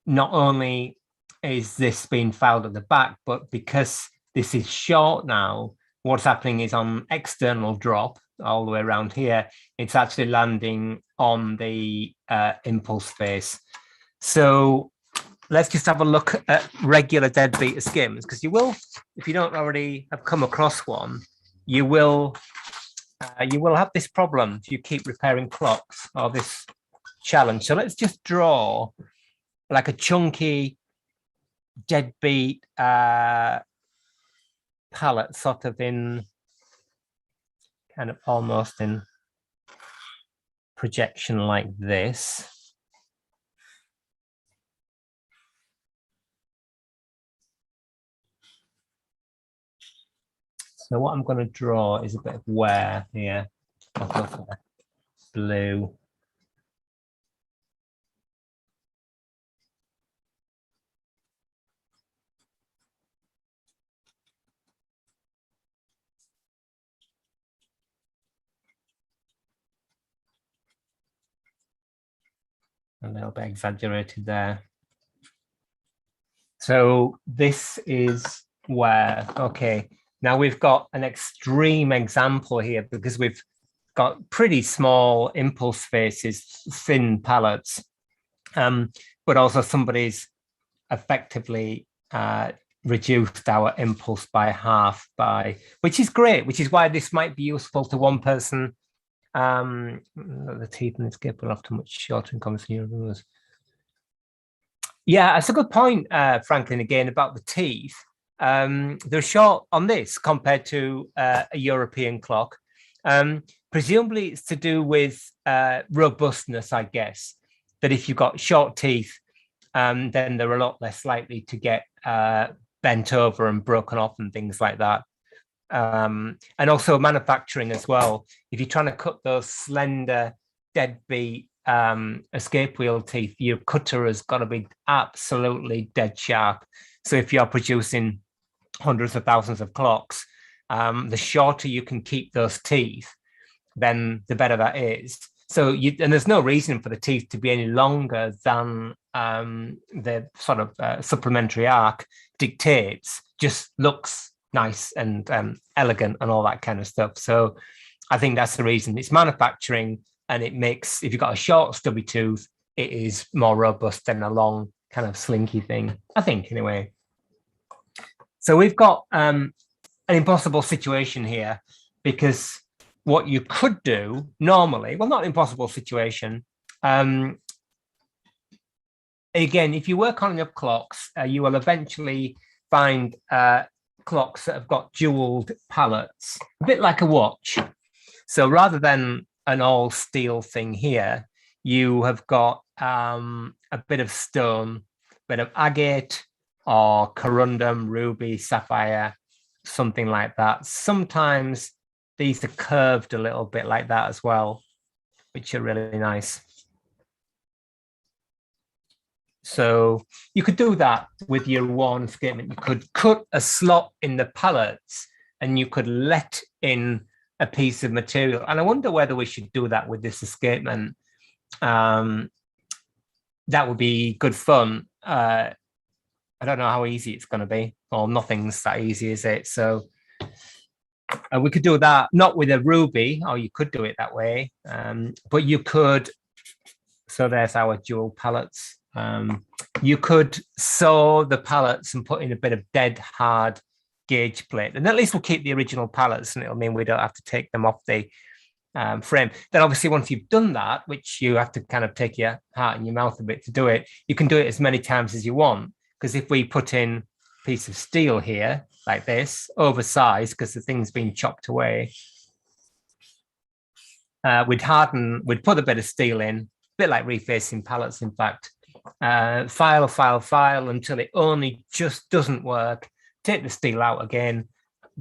not only is this being filed at the back, but because this is short now, what's happening is on external drop all the way around here, it's actually landing on the impulse face. So let's just have a look at regular deadbeat escapements, because you will, if you don't already have come across one, you will have this problem if you keep repairing clocks, or this challenge. So let's just draw like a chunky deadbeat palette, sort of in kind of almost in projection like this. So what I'm going to draw is a bit of wear here. I'll go for the blue. A little bit exaggerated there. So this is where, okay, now we've got an extreme example here because we've got pretty small impulse faces, thin palettes, but also somebody's effectively reduced our impulse by half which is great, which is why this might be useful to one person. The teeth and escape are often much shorter in conversation than others. Yeah, that's a good point, Franklin, again, about the teeth. They're short on this compared to a European clock. Presumably it's to do with robustness, I guess, that if you've got short teeth, then they're a lot less likely to get bent over and broken off and things like that. And also manufacturing as well. If you're trying to cut those slender, deadbeat escape wheel teeth, your cutter has got to be absolutely dead sharp. So if you're producing hundreds of thousands of clocks, the shorter you can keep those teeth, then the better that is. So and there's no reason for the teeth to be any longer than the sort of supplementary arc dictates. Just looks nice and elegant and all that kind of stuff. So I think that's the reason. It's manufacturing, and it makes, if you've got a short stubby tooth, it is more robust than a long kind of slinky thing, I think, anyway. So we've got an impossible situation here, because what you could do normally, well, not an impossible situation. Again, if you work on enough clocks, you will eventually find clocks that have got jeweled pallets, a bit like a watch. So rather than an all steel thing here, you have got a bit of stone, a bit of agate or corundum, ruby, sapphire, something like that. Sometimes these are curved a little bit like that as well, which are really nice. So you could do that with your worn escapement. You could cut a slot in the pallets and you could let in a piece of material. And I wonder whether we should do that with this escapement. That would be good fun. I don't know how easy it's going to be. Well, nothing's that easy, is it? So we could do that, not with a ruby, or you could do it that way. But you could, so there's our dual pallets. You could sew the pallets and put in a bit of dead hard gauge plate, and at least we'll keep the original pallets, and it'll mean we don't have to take them off the frame. Then obviously once you've done that, which you have to kind of take your heart in your mouth a bit to do it, you can do it as many times as you want, because if we put in a piece of steel here like this, oversized because the thing's been chopped away, we'd put a bit of steel in, a bit like refacing pallets, in fact. File until it only just doesn't work. Take the steel out again,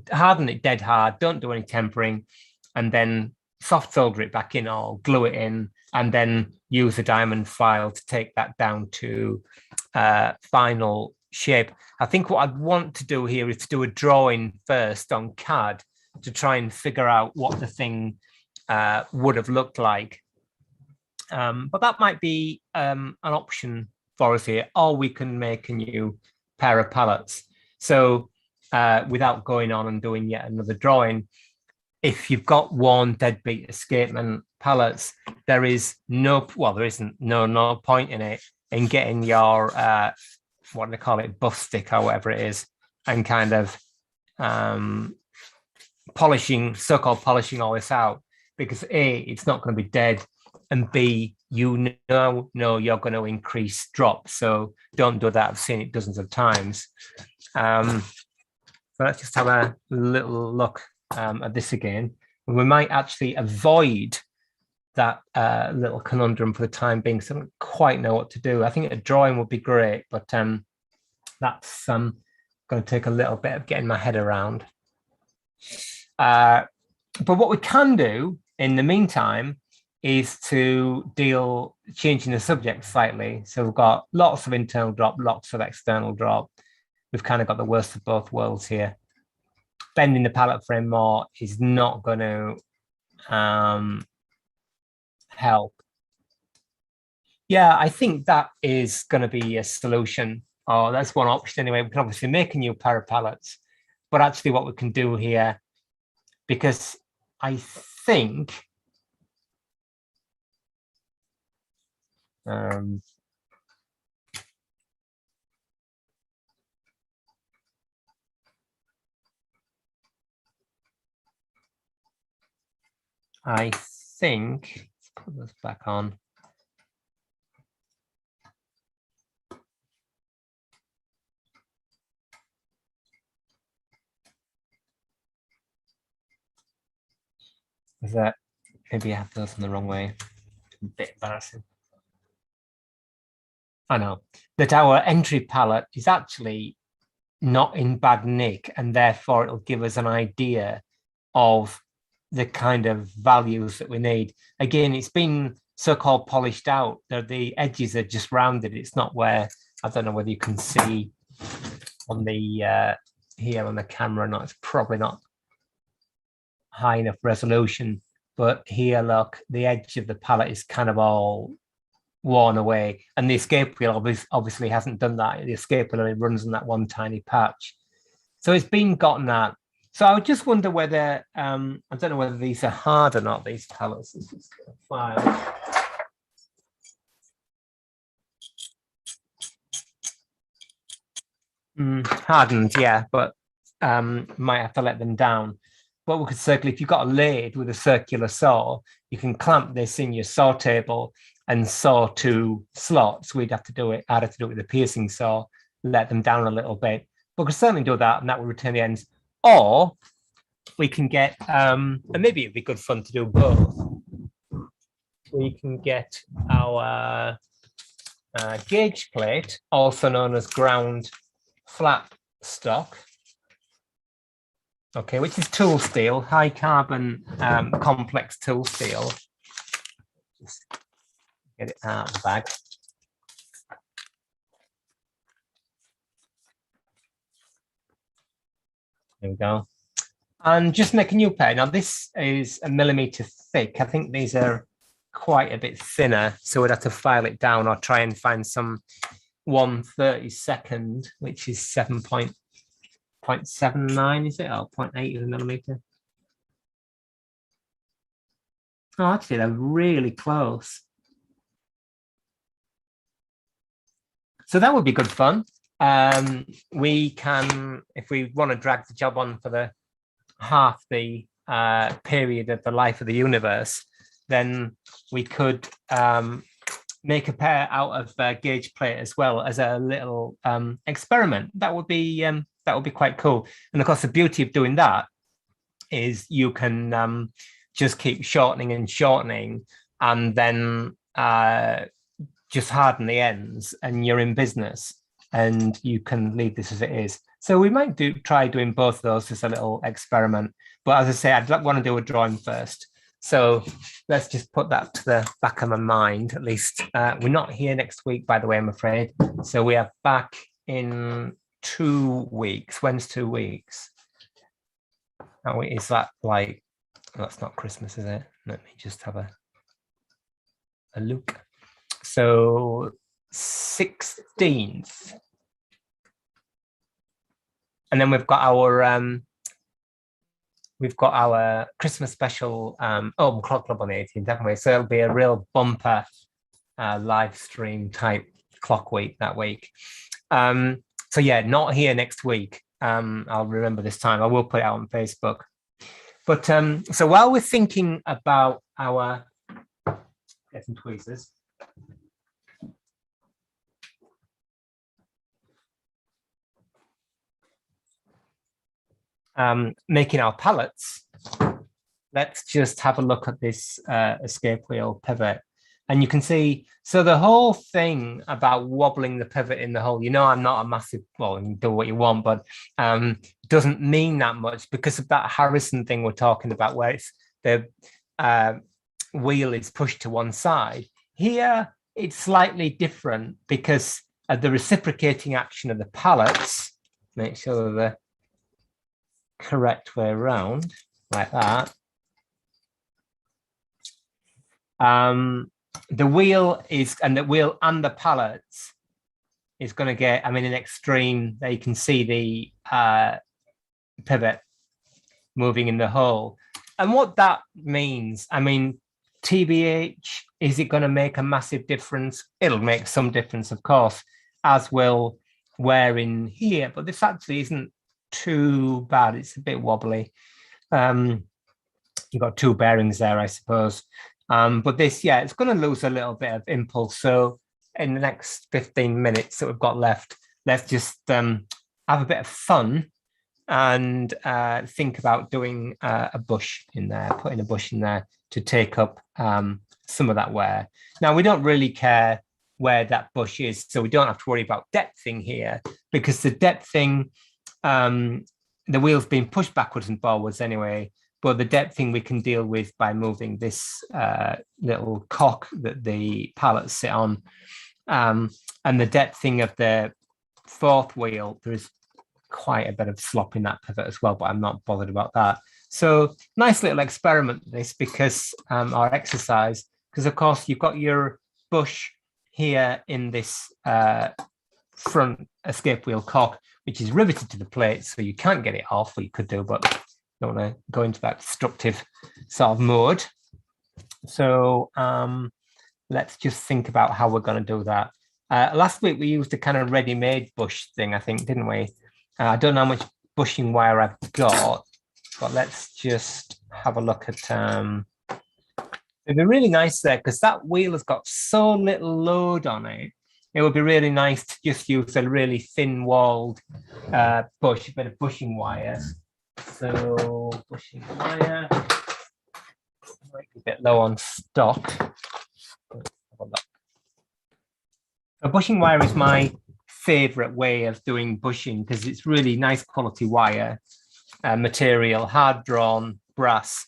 harden it dead hard, don't do any tempering, and then soft solder it back in or glue it in, and then use a diamond file to take that down to final shape. I think what I'd want to do here is to do a drawing first on CAD to try and figure out what the thing would have looked like. But that might be an option for us here, or we can make a new pair of pallets. So without going on and doing yet another drawing, if you've got worn Deadbeat Escapement pallets, there is no point in it in getting your what do they call it, buff stick or whatever it is, and kind of polishing, so-called polishing all this out, because A, it's not going to be dead, and B, you know you're going to increase drop. So don't do that. I've seen it dozens of times. So let's just have a little look at this again. We might actually avoid that little conundrum for the time being. So I don't quite know what to do. I think a drawing would be great, but that's going to take a little bit of getting my head around. But what we can do in the meantime is to changing the subject slightly. So we've got lots of internal drop, lots of external drop. We've kind of got the worst of both worlds here. Bending the palette frame more is not going to help. Yeah, I think that is going to be a solution. Oh, that's one option anyway. We can obviously make a new pair of palettes, but actually what we can do here, because I think let's put this back on. Is that maybe I have those in the wrong way? A bit embarrassing. I know that our entry palette is actually not in bad nick, and therefore it'll give us an idea of the kind of values that we need. Again, it's been so-called polished out. The edges are just rounded. It's not where, I don't know whether you can see on the here on the camera or not. It's probably not high enough resolution, but here, look, the edge of the palette is kind of all worn away, and the escape wheel obviously hasn't done that. The escape wheel only runs on that one tiny patch, so it's been gotten at. So I would just wonder whether I don't know whether these are hard or not, these palettes. This is a file. Hardened, yeah, but might have to let them down. But we could certainly, if you've got a lathe with a circular saw, you can clamp this in your saw table and saw two slots. I'd have to do it with a piercing saw, let them down a little bit. But we could certainly do that, and that will return the ends. Or we can get, and maybe it'd be good fun to do both. We can get our gauge plate, also known as ground flat stock. Okay, which is tool steel, high carbon complex tool steel. Just get it out of the bag. There we go. And just make a new pair. Now this is 1 millimeter thick. I think these are quite a bit thinner, so we'd have to file it down or try and find some 1/32, which is 7.79, is it? Or 0.8 of a millimeter. Oh, actually, they're really close. So that would be good fun. We can, if we want to drag the job on for the half the period of the life of the universe, then we could make a pair out of gauge plate as well as a little experiment. That would be quite cool. And of course, the beauty of doing that is you can just keep shortening and shortening, and then just harden the ends, and you're in business, and you can leave this as it is. So we might try doing both of those as a little experiment. But as I say, I'd want to do a drawing first. So let's just put that to the back of my mind, at least. We're not here next week, by the way, I'm afraid. So we are back in 2 weeks. When's 2 weeks? Oh, is that like, that's not Christmas, is it? Let me just have a look. So 16th. And then we've got our Christmas special Clock Club on the 18th, haven't we? So it'll be a real bumper live stream type clock week that week. So yeah, not here next week. I'll remember this time. I will put it out on Facebook. But so while we're thinking about our, get some tweezers. Making our palettes, let's just have a look at this escape wheel pivot. And you can see, so the whole thing about wobbling the pivot in the hole, you know, I'm not a massive, well, you do what you want, but doesn't mean that much because of that Harrison thing we're talking about, where it's the wheel is pushed to one side. Here, it's slightly different because of the reciprocating action of the pallets. Make sure they're the correct way around, like that. The wheel is, and the wheel and the pallets is going to get, I mean, an extreme, there you can see the pivot moving in the hole. And what that means, I mean, TBH, is it going to make a massive difference? It'll make some difference, of course, as will wear in here, but this actually isn't too bad. It's a bit wobbly. You've got two bearings there, I suppose. But this, yeah, it's going to lose a little bit of impulse. So in the next 15 minutes that we've got left, let's just have a bit of fun and think about doing a bush in there, putting a bush in there to take up some of that wear. Now, we don't really care where that bush is, so we don't have to worry about depthing here, because the depthing, the wheel's being pushed backwards and forwards anyway, but the depthing we can deal with by moving this little cock that the pallets sit on. And the depthing of the fourth wheel, there is quite a bit of slop in that pivot as well, but I'm not bothered about that. So nice little experiment this, because our exercise, because of course you've got your bush here in this front escape wheel cock, which is riveted to the plate, so you can't get it off, or you could do, but don't want to go into that destructive sort of mode. So let's just think about how we're going to do that. Last week we used a kind of ready-made bush thing, I think, didn't we? I don't know how much bushing wire I've got, but let's just have a look at it'd be really nice there, because that wheel has got so little load on it. It would be really nice to just use a really thin-walled bush, a bit of bushing wire. So bushing wire might be a bit low on stock. So bushing wire is my favorite way of doing bushing, because it's really nice quality wire material, hard drawn brass,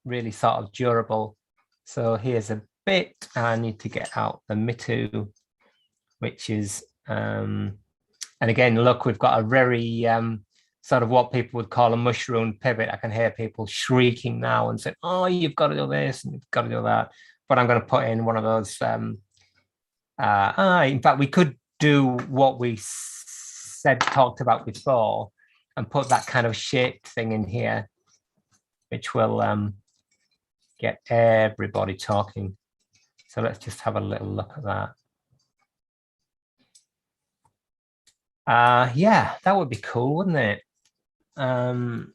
really sort of durable. So here's a bit. I need to get out the mitu, which is and again, look, we've got a very sort of what people would call a mushroom pivot. I can hear people shrieking now and say, oh, you've got to do this and you've got to do that. But I'm going to put in one of those. In fact, we could do what we talked about before and put that kind of shaped thing in here, which will get everybody talking. So let's just have a little look at that. Yeah, that would be cool, wouldn't it? Oh,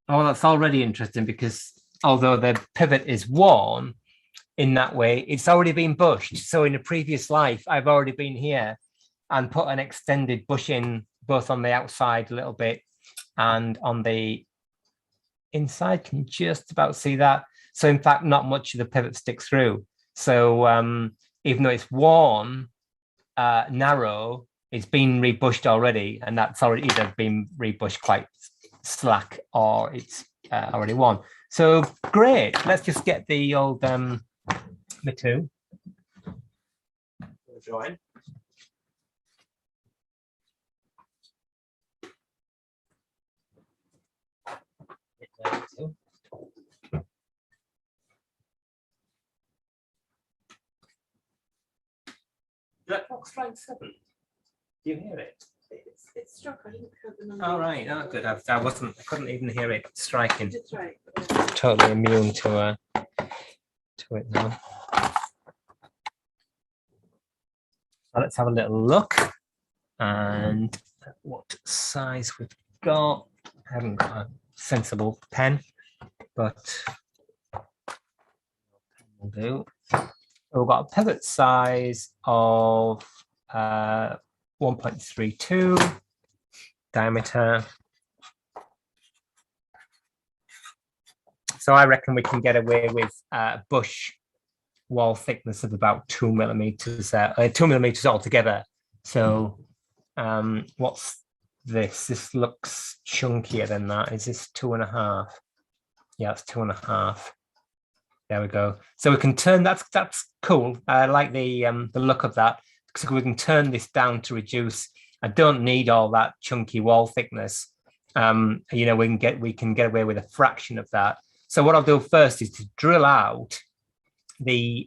that's already interesting, because although the pivot is worn in that way, it's already been bushed. So in a previous life, I've already been here and put an extended bush in, both on the outside a little bit and on the inside. Can you just about see that? So in fact, not much of the pivot sticks through. So even though it's worn narrow, it's been rebushed already, and that's already either been rebushed quite slack or it's already worn. So great. Let's just get the old mitu. Join. That box line 7. Do you hear it? It's struck. I didn't count the number. Oh, right. Oh, good. I couldn't even hear it striking. That's right. Totally immune to it now. So let's have a little look and what size we've got. I haven't got a sensible pen, but will do. We've got a pivot size of 1.32. diameter. So I reckon we can get away with a bush wall thickness of about 2 millimeters, 2 millimeters altogether. So what's this? This looks chunkier than that. Is this 2.5? Yeah, it's 2.5. There we go. So we can turn, that's cool. I like the look of that. So we can turn this down to reduce. I don't need all that chunky wall thickness. You know, we can get away with a fraction of that. So what I'll do first is to drill out the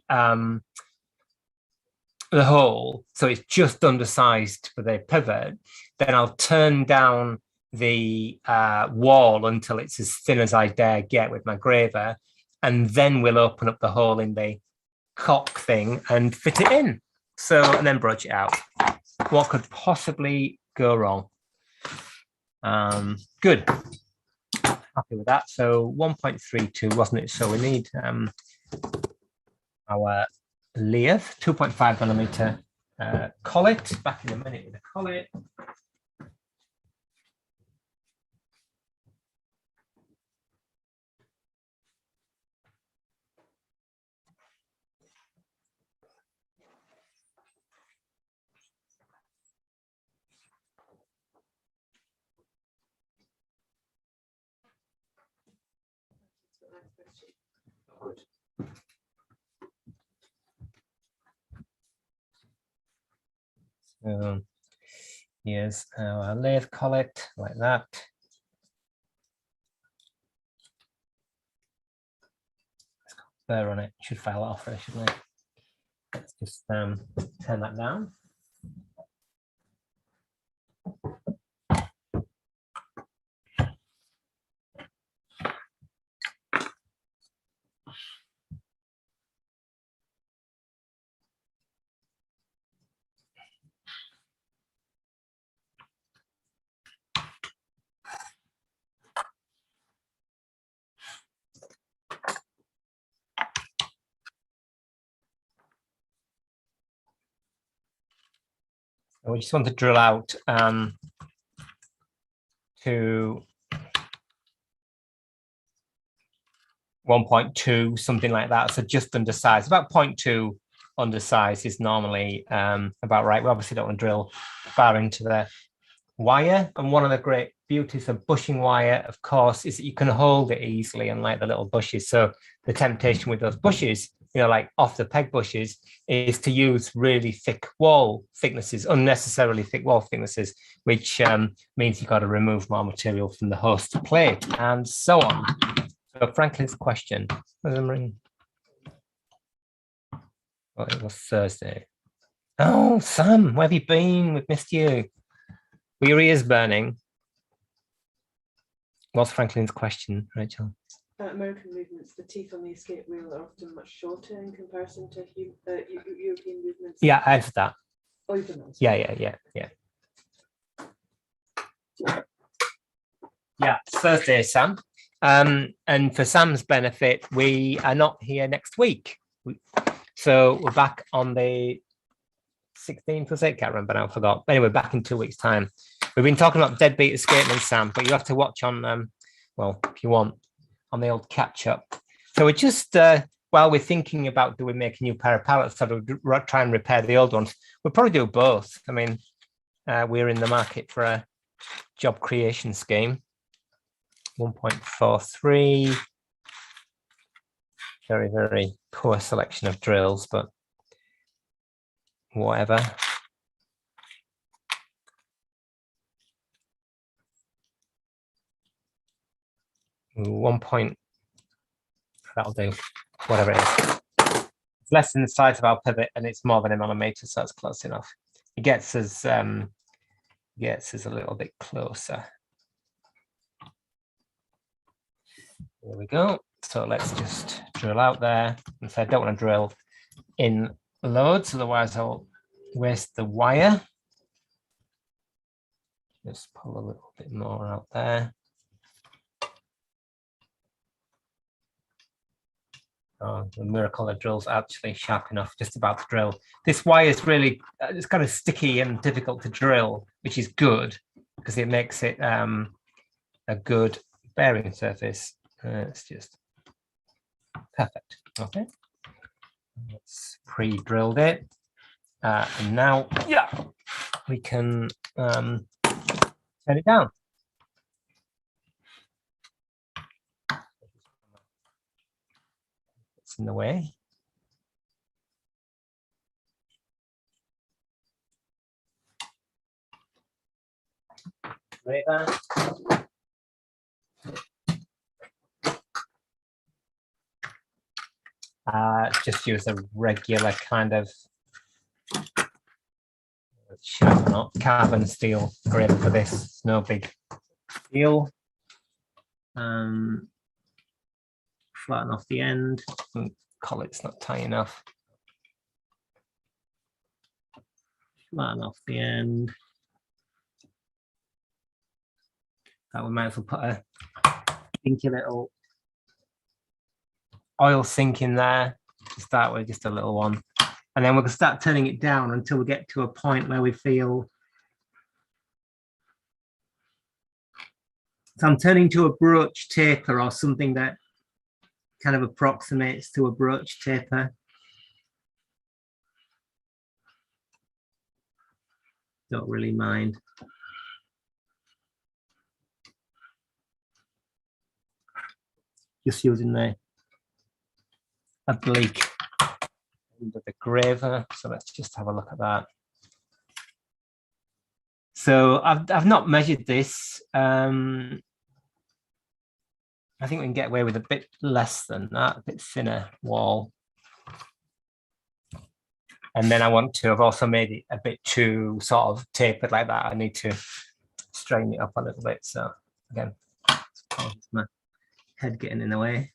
hole, so it's just undersized for the pivot. Then I'll turn down the wall until it's as thin as I dare get with my graver, and then we'll open up the hole in the cock thing and fit it in. So, and then broach it out. What could possibly go wrong? Good. Happy with that. So 1.32, wasn't it? So we need our lathe, 2.5 millimeter collet. Back in a minute with the collet. Good. So here's our lathe collet, like that. It's got burr on it. Should file off there, shouldn't it? Let's just turn that down. We just want to drill out to 1.2, something like that. So just undersized, about 0.2 undersized is normally about right. We obviously don't want to drill far into the wire. And one of the great beauties of bushing wire, of course, is that you can hold it easily, unlike the little bushes. So the temptation with those bushes, you know, like off the peg bushes, is to use really thick wall thicknesses, unnecessarily thick wall thicknesses, which means you've got to remove more material from the host plate and so on. So Franklin's question, oh, it was Thursday. Oh, Sam, where have you been? We've missed you. Were your ears burning? What's Franklin's question, Rachel? American movements, the teeth on the escape wheel are often much shorter in comparison to European movements. Yeah, I answered that. Oh, you've done that. Yeah. Yeah, it's Thursday, Sam. And for Sam's benefit, we are not here next week. So we're back on the 16th, was it? Can't remember now, I forgot. Anyway, back in 2 weeks' time. We've been talking about Deadbeat Escapement, Sam, but you have to watch on, well, if you want, on the old catch-up. So we're just, while we're thinking about, do we make a new pair of pallets or do we try and repair the old ones? We'll probably do both. I mean, we're in the market for a job creation scheme. 1.43. Very, very poor selection of drills, but whatever. That'll do, whatever it is. It's less than the size of our pivot and it's more than a millimeter, so that's close enough. It gets us a little bit closer. There we go. So let's just drill out there. And so I don't want to drill in loads, otherwise I'll waste the wire. Just pull a little bit more out there. Oh, the miracle, the drill's actually sharp enough, just about to drill. This wire is really, it's kind of sticky and difficult to drill, which is good. because it makes it a good bearing surface. It's just perfect. Okay, let's pre-drilled it, and now we can turn it down. It's in the way. Right there. Just use a regular kind of carbon steel grip for this. It's no big deal. Flatten off the end. Collet's not tight enough. Flatten off the end. We might as well put a dinky little oil sink in there to start with, just a little one. And then we're going to start turning it down until we get to a point where we feel. So I'm turning to a brooch taper or something that kind of approximates to a brooch taper. Don't really mind. Just using the oblique end of the graver. So let's just have a look at that. So I've not measured this. I think we can get away with a bit less than that, a bit thinner wall. And then I want to, I've also made it a bit too sort of tapered like that. I need to straighten it up a little bit. So again, it's my head getting in the way.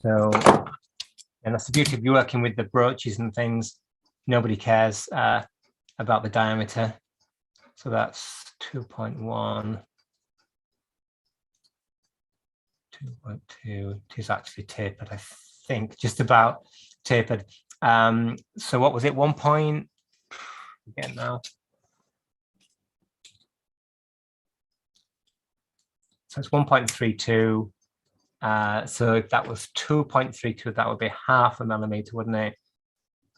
So, and that's the beauty of you working with the brooches and things. Nobody cares about the diameter. So that's 2.1, 2.2. It is actually tapered, I think, just about tapered. So what was it? 1 point, again now. So it's 1.32. So if that was 2.32, that would be half a millimeter, wouldn't it?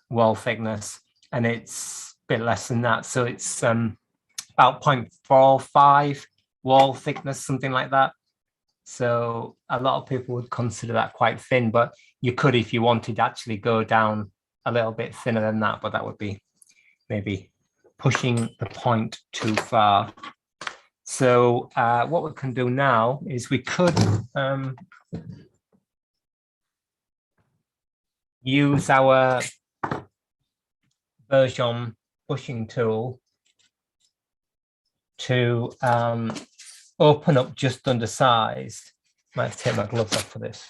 Wall thickness, and it's a bit less than that. So it's about 0.45 wall thickness, something like that. So a lot of people would consider that quite thin, but you could, if you wanted, actually go down a little bit thinner than that, but that would be maybe pushing the point too far. So what we can do now is we could use our Torsion bushing tool to open up just undersized. Might have to take my gloves off for this.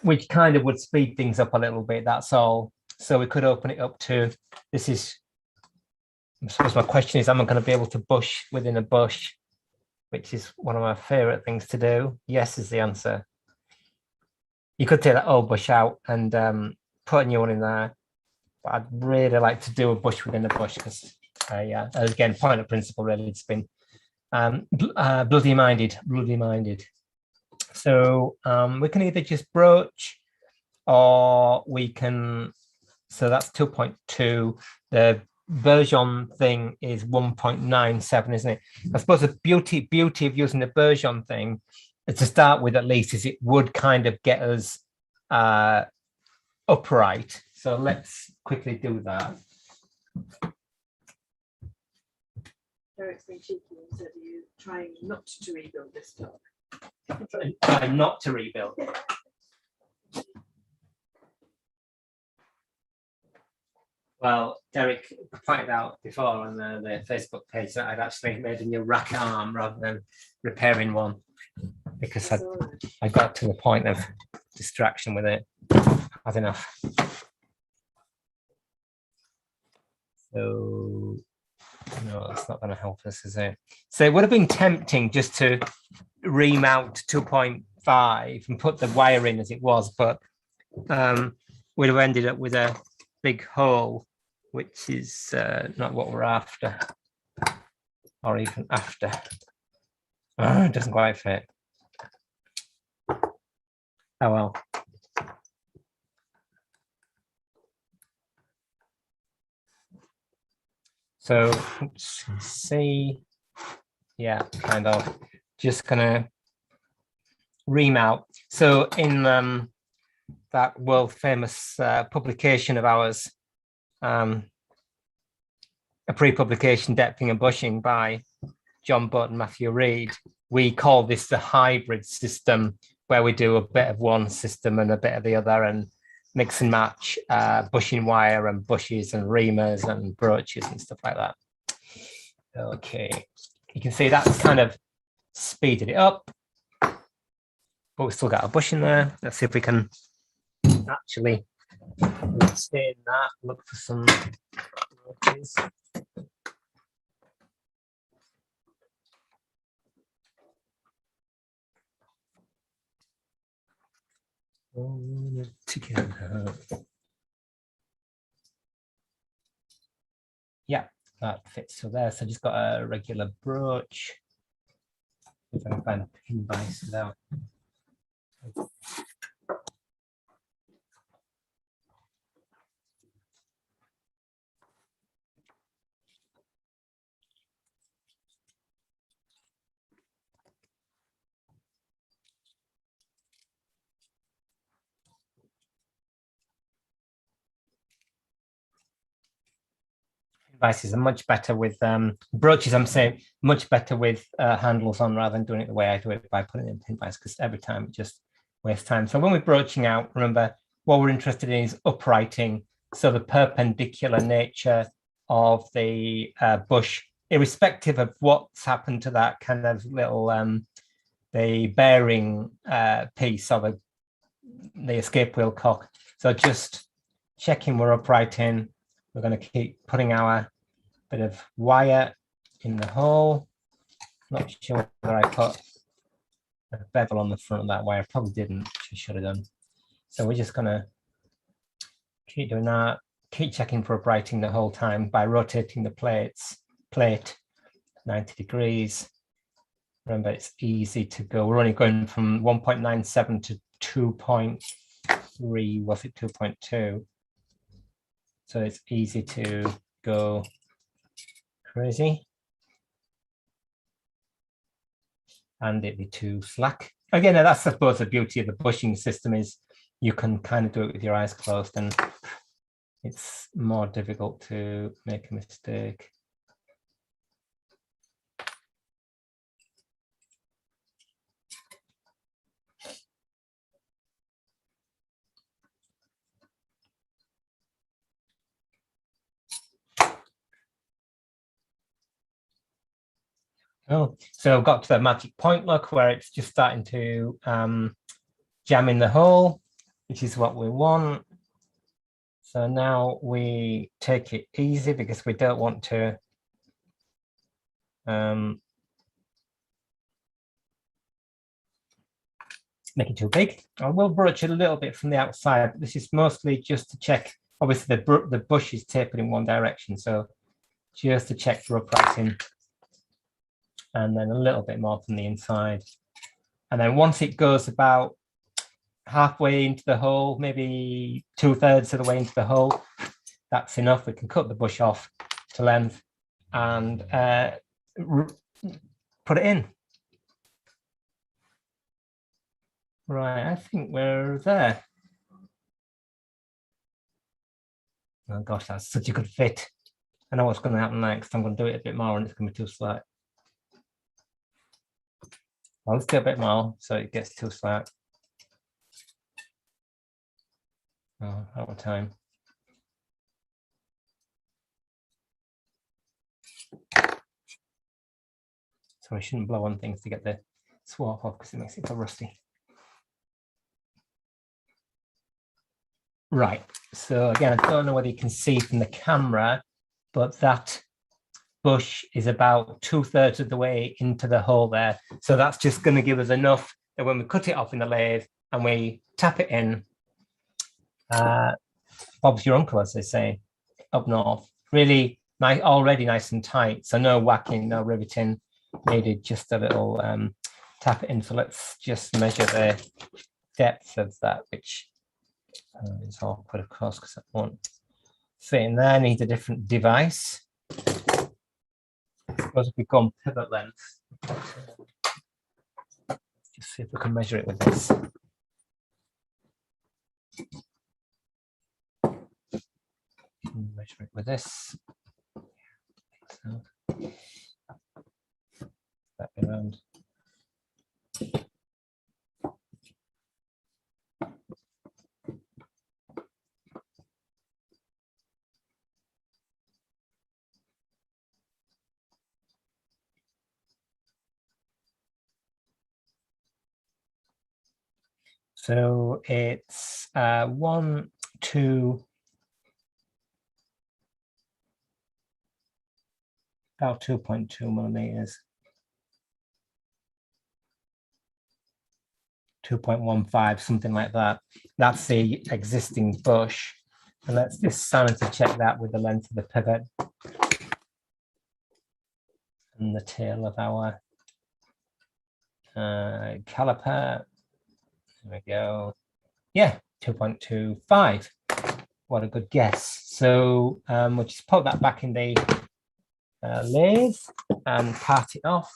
Which kind of would speed things up a little bit, that's all. So we could open it up to, this is, I suppose my question is, am I going to be able to bush within a bush, which is one of my favorite things to do? Yes is the answer. You could take that old bush out and put a new one in there. But I'd really like to do a bush within a bush because, yeah, again, point of principle, really, it's been bloody minded. So we can either just broach or we can, so that's 2.2. The Torsion thing is 1.97, isn't it? I suppose the beauty of using the Torsion thing, to start with at least, is it would kind of get us upright. So let's quickly do that. Eric's been cheeky and said, are you trying not to rebuild this top? try not to rebuild. Well, Derek pointed out before on the Facebook page that I'd actually made a new rack arm rather than repairing one, because I got to the point of distraction with it. Had enough. So no, that's not going to help us, is it? So it would have been tempting just to remount 2.5 and put the wire in as it was, but we'd have ended up with a big hole, which is not what we're after, or even after. It doesn't quite fit. Oh well. So let's see. Yeah, kind of. Just gonna remount. So in that world famous publication of ours, a pre-publication Depthing and Bushing by John Butt and Matthew Reed, we call this the hybrid system, where we do a bit of one system and a bit of the other, and mix and match bushing wire and bushes and reamers and brooches and stuff like that. Okay, you can see that's kind of speeded it up, but we've still got a bush in there. Let's see if we can actually stay in that, look for some brooches. Together. Yeah, that fits so there. So I just got a regular brooch. If I can find a pin vise without. Vices are much better with brooches. I'm saying much better with handles on rather than doing it the way I do it by putting it in pin vise, because every time it just wastes time. So when we're broaching out, remember what we're interested in is uprighting. So the perpendicular nature of the bush, irrespective of what's happened to that kind of little the bearing piece of the escape wheel cock. So just checking we're uprighting. We're going to keep putting our bit of wire in the hole. Not sure whether I put a bevel on the front of that wire. I probably didn't, which I should have done. So we're just going to keep doing that. Keep checking for uprighting the whole time by rotating the plate 90 degrees. Remember, it's easy to go. We're only going from 1.97 to 2.3. Was it 2.2? So it's easy to go crazy and it'd be too slack. Again, that's I suppose the beauty of the bushing system is you can kind of do it with your eyes closed, and it's more difficult to make a mistake. Oh, so I've got to the magic point look where it's just starting to jam in the hole, which is what we want. So now we take it easy because we don't want to make it too big. I will broach it a little bit from the outside. This is mostly just to check. Obviously, the bush is tapered in one direction, so just to check for uprighting. And then a little bit more from the inside. And then once it goes about halfway into the hole, maybe 2/3 of the way into the hole, that's enough. We can cut the bush off to length and put it in. Right, I think we're there. Oh gosh, that's such a good fit. I know what's going to happen next. I'm going to do it a bit more and it's going to be too slight. Well, let's do a bit more so it gets too slack. Oh, out of time. So I shouldn't blow on things to get the swap off because it makes it so rusty. Right, so again, I don't know whether you can see from the camera, but that bush is about 2/3 of the way into the hole there. So that's just going to give us enough that when we cut it off in the lathe and we tap it in, Bob's your uncle, as they say, up north. Really nice, already nice and tight. So no whacking, no riveting needed, just a little tap it in. So let's just measure the depth of that, which is awkward, of course, because that won't fit in there. Needs a different device. I suppose if we go on pivot length, just see if we can measure it with this. Measure it with this. So, back around. So it's 1, 2, about 2.2 millimeters, 2.15, something like that. That's the existing bush. And let's just sanity check that with the length of the pivot and the tail of our caliper. There we go. Yeah, 2.25. What a good guess. So we'll just put that back in the lathe and part it off.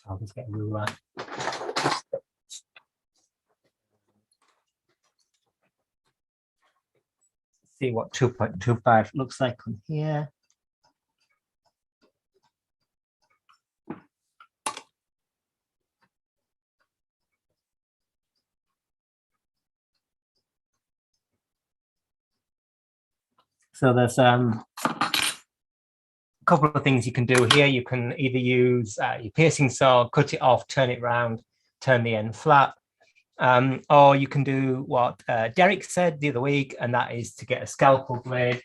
So I'll just get a ruler. See what 2.25 looks like on here. So there's a couple of things you can do here. You can either use your piercing saw, cut it off, turn it round, turn the end flat, or you can do what Derek said the other week, and that is to get a scalpel blade.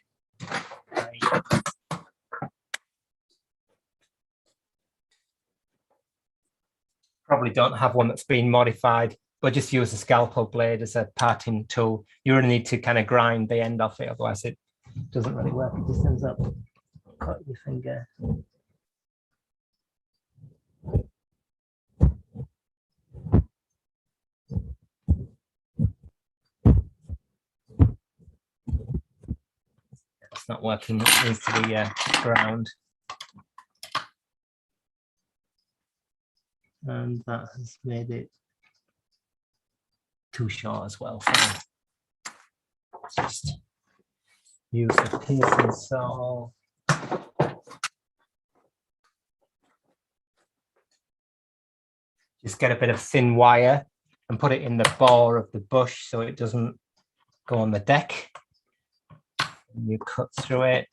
Probably don't have one that's been modified, but just use a scalpel blade as a parting tool. You really need to kind of grind the end off it, otherwise it doesn't really work. It just ends up cut your finger. It's not working. It needs to be ground. And that has made it too short as well. So just use the piercing saw. Just get a bit of thin wire and put it in the bore of the bush so it doesn't go on the deck. And you cut through it.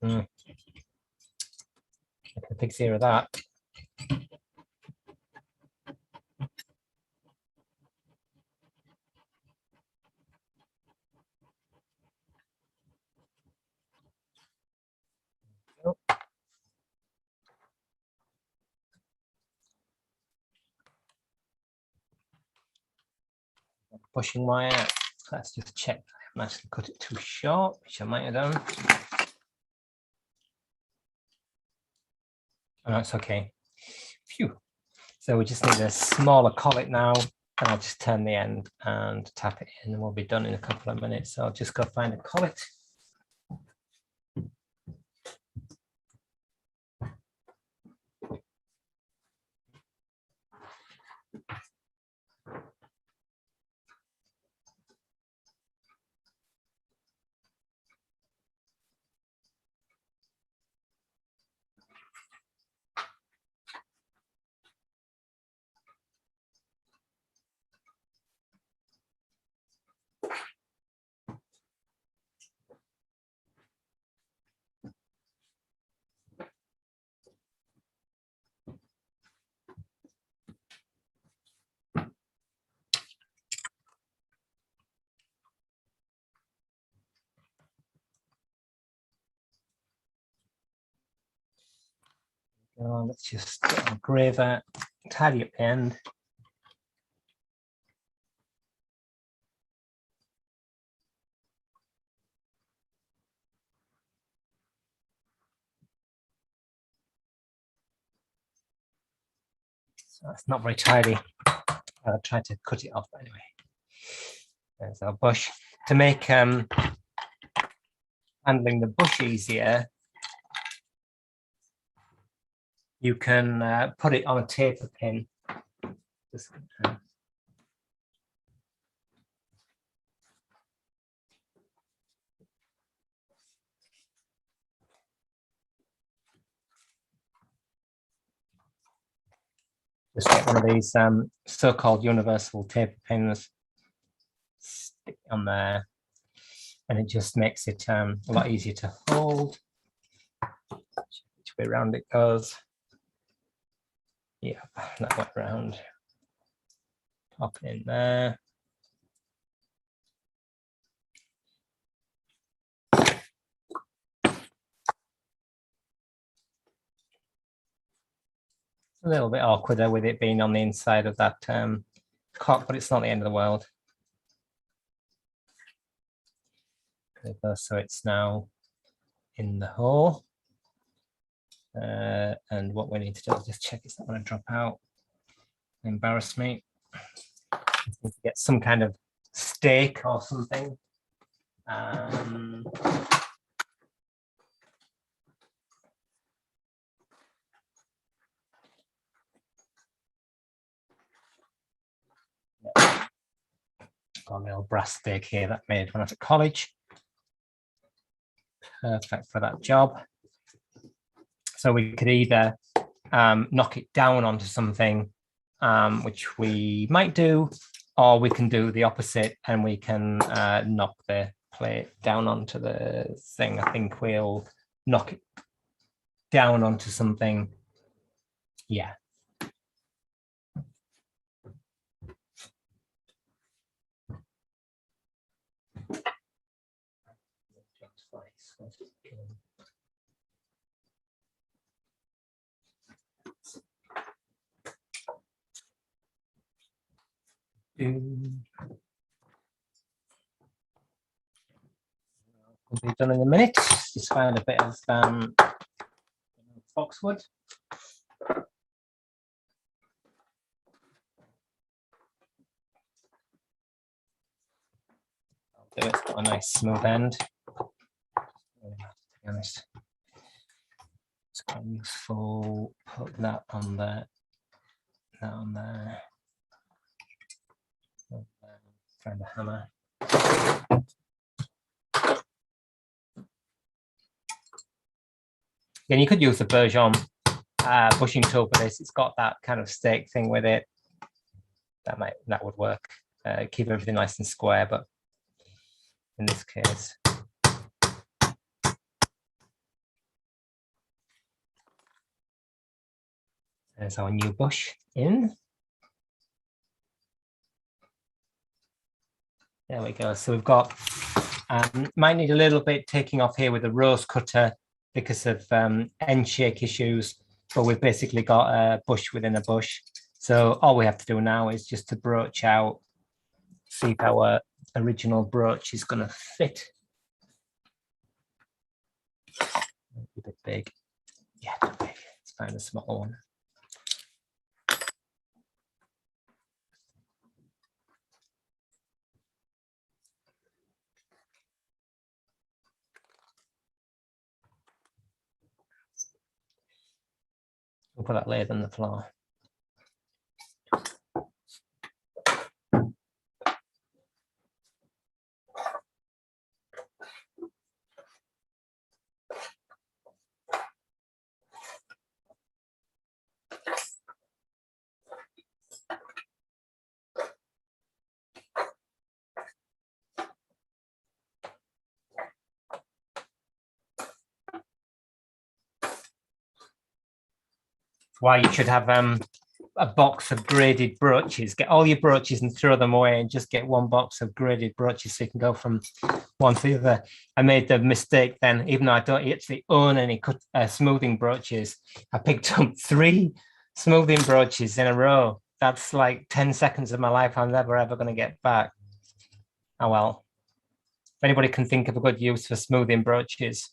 Make a big ear of that. Bushing wire. Let's just check I haven't actually cut it too short, which I might have done. that's okay. Phew. So we just need a smaller collet now, and I'll just turn the end and tap it in, and we'll be done in a couple of minutes. So I'll just go find a collet. Let's just engrave that, tidy up the end. So it's not very tidy. I'll try to cut it off anyway. There's our bush. To make handling the bush easier, you can put it on a taper pin. Just get one of these so-called universal taper pins, stick it on there, and it just makes it a lot easier to hold. Which way around it goes. Yeah, that went round. Pop it in there. A little bit awkward there with it being on the inside of that cock, but it's not the end of the world. So it's now in the hole. And what we need to do is just check it's not going to drop out. Embarrass me. Just need to get some kind of stake or something. Got a little brass stake here that I made when I was at college. Perfect for that job. So we could either knock it down onto something, which we might do, or we can do the opposite and we can knock the plate down onto the thing. I think we'll knock it down onto something. Yeah. Will be done in a minute. Just find a bit of boxwood. It's got a nice smooth end. To be honest, it's quite useful. Put that on there. That on there. Find a hammer. Again, you could use the Torsion bushing tool for this. It's got that kind of stake thing with it. That would work. Keep everything nice and square, but in this case, there's our new bush in. There we go. So we've got, might need a little bit taking off here with a rose cutter because of end shake issues, but we've basically got a bush within a bush. So all we have to do now is just to broach out, see if our original brooch is going to fit. A bit big. Yeah, too big. It's find a small one. We'll put that laid on the floor. Why you should have a box of graded brooches. Get all your brooches and throw them away, and just get one box of graded brooches so you can go from one to the other. I made the mistake then, even though I don't actually own any smoothing brooches, I picked up 3 smoothing brooches in a row. That's like 10 seconds of my life I'm never ever going to get back. Oh well. If anybody can think of a good use for smoothing brooches,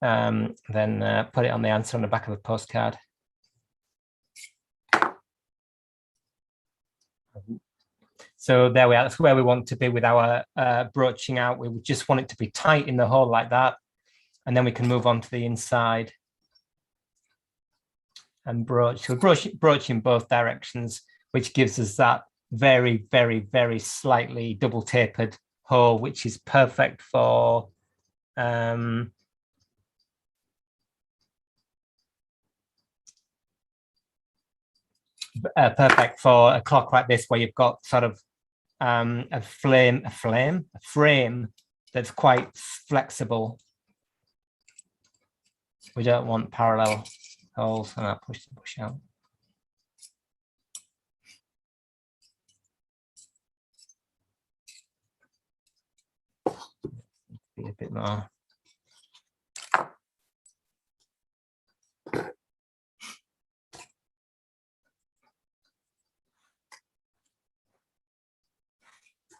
then put it on the answer on the back of a postcard. So there we are. That's where we want to be with our broaching out. We would just want it to be tight in the hole like that. And then we can move on to the inside and broach. So broach in both directions, which gives us that very, very, very slightly double tapered hole, which is perfect for perfect for a clock like this, where you've got sort of a frame that's quite flexible. We don't want parallel holes, and I push and push out. Be a bit more.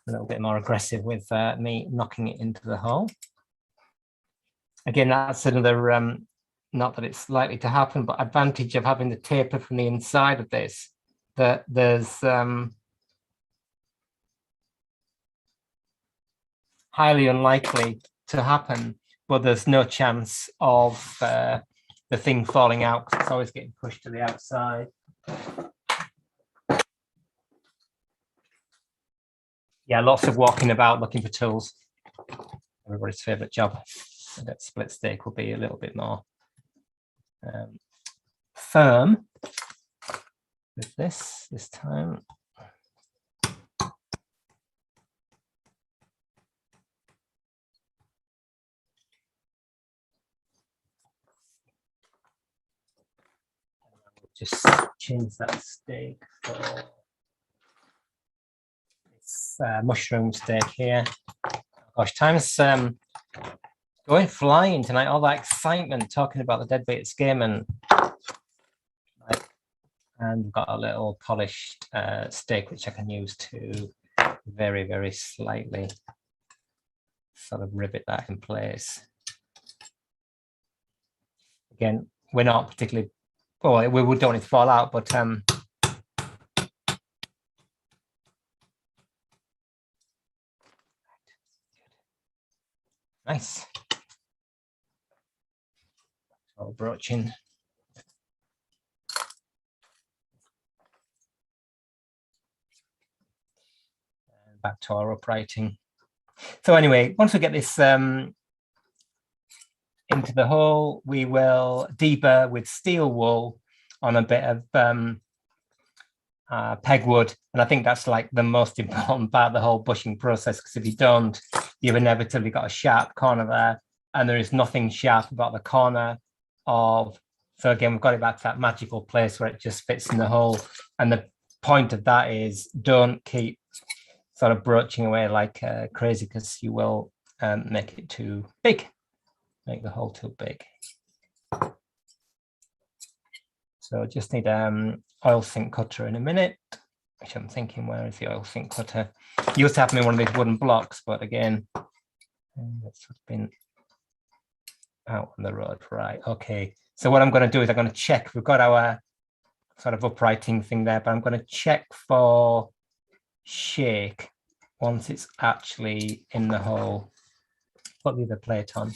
A little bit more aggressive with me knocking it into the hole. Again, that's another, not that it's likely to happen, but advantage of having the taper from the inside of this, that there's highly unlikely to happen, but there's no chance of the thing falling out because it's always getting pushed to the outside. Yeah, lots of walking about looking for tools. Everybody's favorite job. So that split stake will be a little bit more firm with this time. Just change that stake for this mushroom stake here. Gosh, time's going flying tonight. All that excitement talking about the Deadbeat Escapement. And we've got a little polished stake which I can use to very, very slightly sort of rivet that in place. Again, we're not particularly, well, we don't need to fall out, but nice. All broaching. And back to our uprighting. So anyway, once we get this into the hole, we will deburr with steel wool on a bit of pegwood, and I think that's like the most important part of the whole bushing process, because if you don't, you've inevitably got a sharp corner there, and there is nothing sharp about the corner of, so again, we've got it back to that magical place where it just fits in the hole. And the point of that is, don't keep sort of broaching away like crazy, because you will make it too big, make the hole too big. So just need oil sink cutter in a minute, which I'm thinking, where is the oil sink cutter? You used to have me one of these wooden blocks, but again, it's been out on the road. Right, okay. So what I'm going to do is I'm going to check. We've got our sort of uprighting thing there, but I'm going to check for shake once it's actually in the hole. Put the other plate on.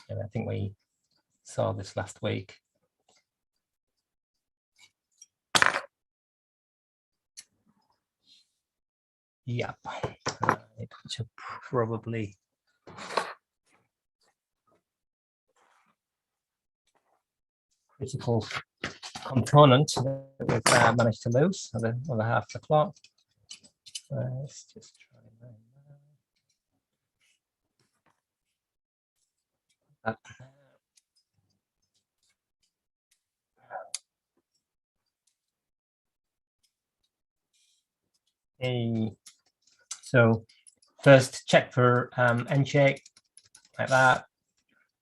And I think we saw this last week. Yep. Right. Should probably critical component that we've managed to lose on the other half of the clock. Let's just try that. Okay. So first check for end shake like that.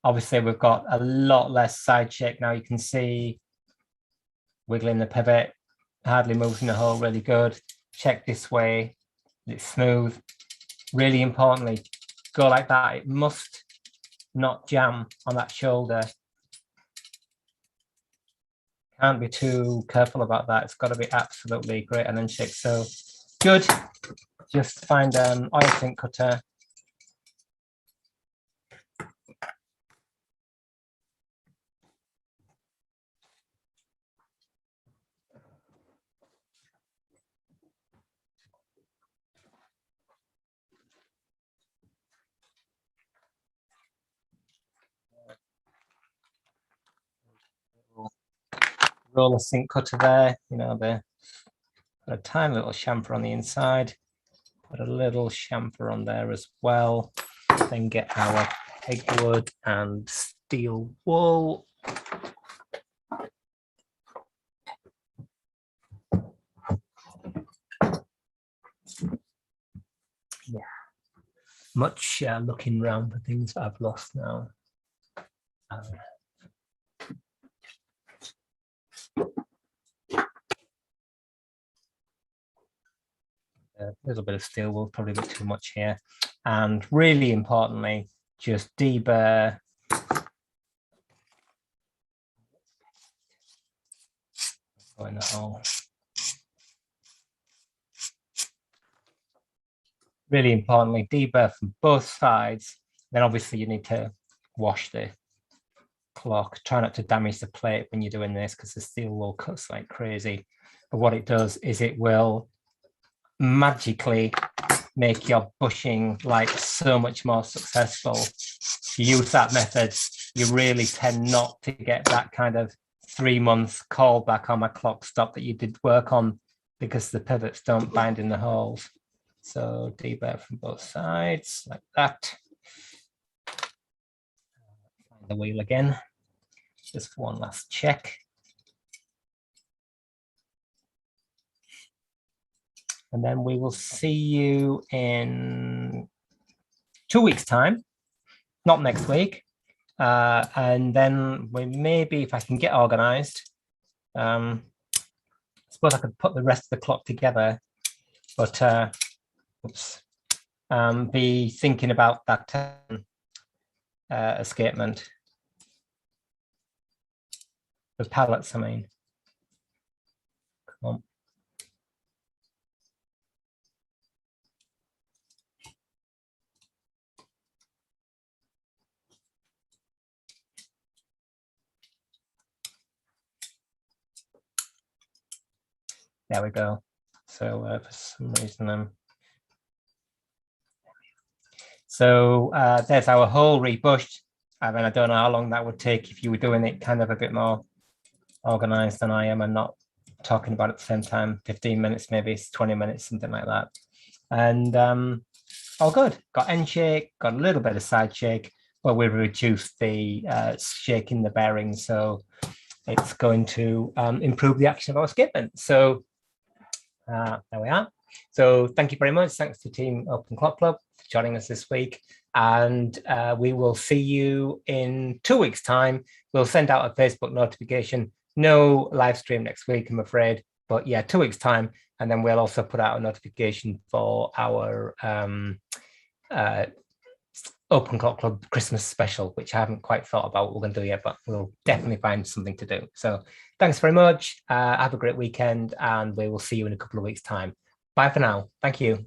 Obviously we've got a lot less side shake now. You can see wiggling the pivot, hardly moving the hole, really good. Check this way, it's smooth. Really importantly, go like that. It must not jam on that shoulder. Can't be too careful about that. It's got to be absolutely great and then shake. So good. Just find an oil sink cutter. Roller sink cutter there, you know, a tiny little chamfer on the inside. Put a little chamfer on there as well. Then get our pegwood and steel wool. Yeah, much looking around for things that I've lost now. A little bit of steel wool, probably a bit too much here. And really importantly, just deburr. Go in the hole. Really importantly, deburr from both sides. Then obviously you need to wash the clock. Try not to damage the plate when you're doing this because the steel wool cuts like crazy. But what it does is it will magically make your bushing like so much more successful. If you use that method, you really tend not to get that kind of 3-month callback on my clock stop that you did work on because the pivots don't bind in the holes. So deburr from both sides like that. Find the wheel again, just for one last check. And then we will see you in 2 weeks' time, not next week. And then we maybe, if I can get organized, I suppose I could put the rest of the clock together, but be thinking about that escapement. The pallets, I mean. Come on. There we go. So for some reason, there's our hole rebushed. I mean, I don't know how long that would take if you were doing it kind of a bit more organized than I am and not talking about it at the same time. 15 minutes, maybe 20 minutes, something like that. And all good. Got end shake, got a little bit of side shake, but we've reduced the shake in the bearing, so it's going to improve the action of our escapement. So there we are. So thank you very much. Thanks to Team Open Clock Club for joining us this week. And we will see you in 2 weeks' time. We'll send out a Facebook notification. No live stream next week, I'm afraid. But yeah, 2 weeks' time. And then we'll also put out a notification for our Open Clock Club Christmas special, which I haven't quite thought about what we're going to do yet, but we'll definitely find something to do. So thanks very much. Have a great weekend, and we will see you in a couple of weeks' time. Bye for now. Thank you.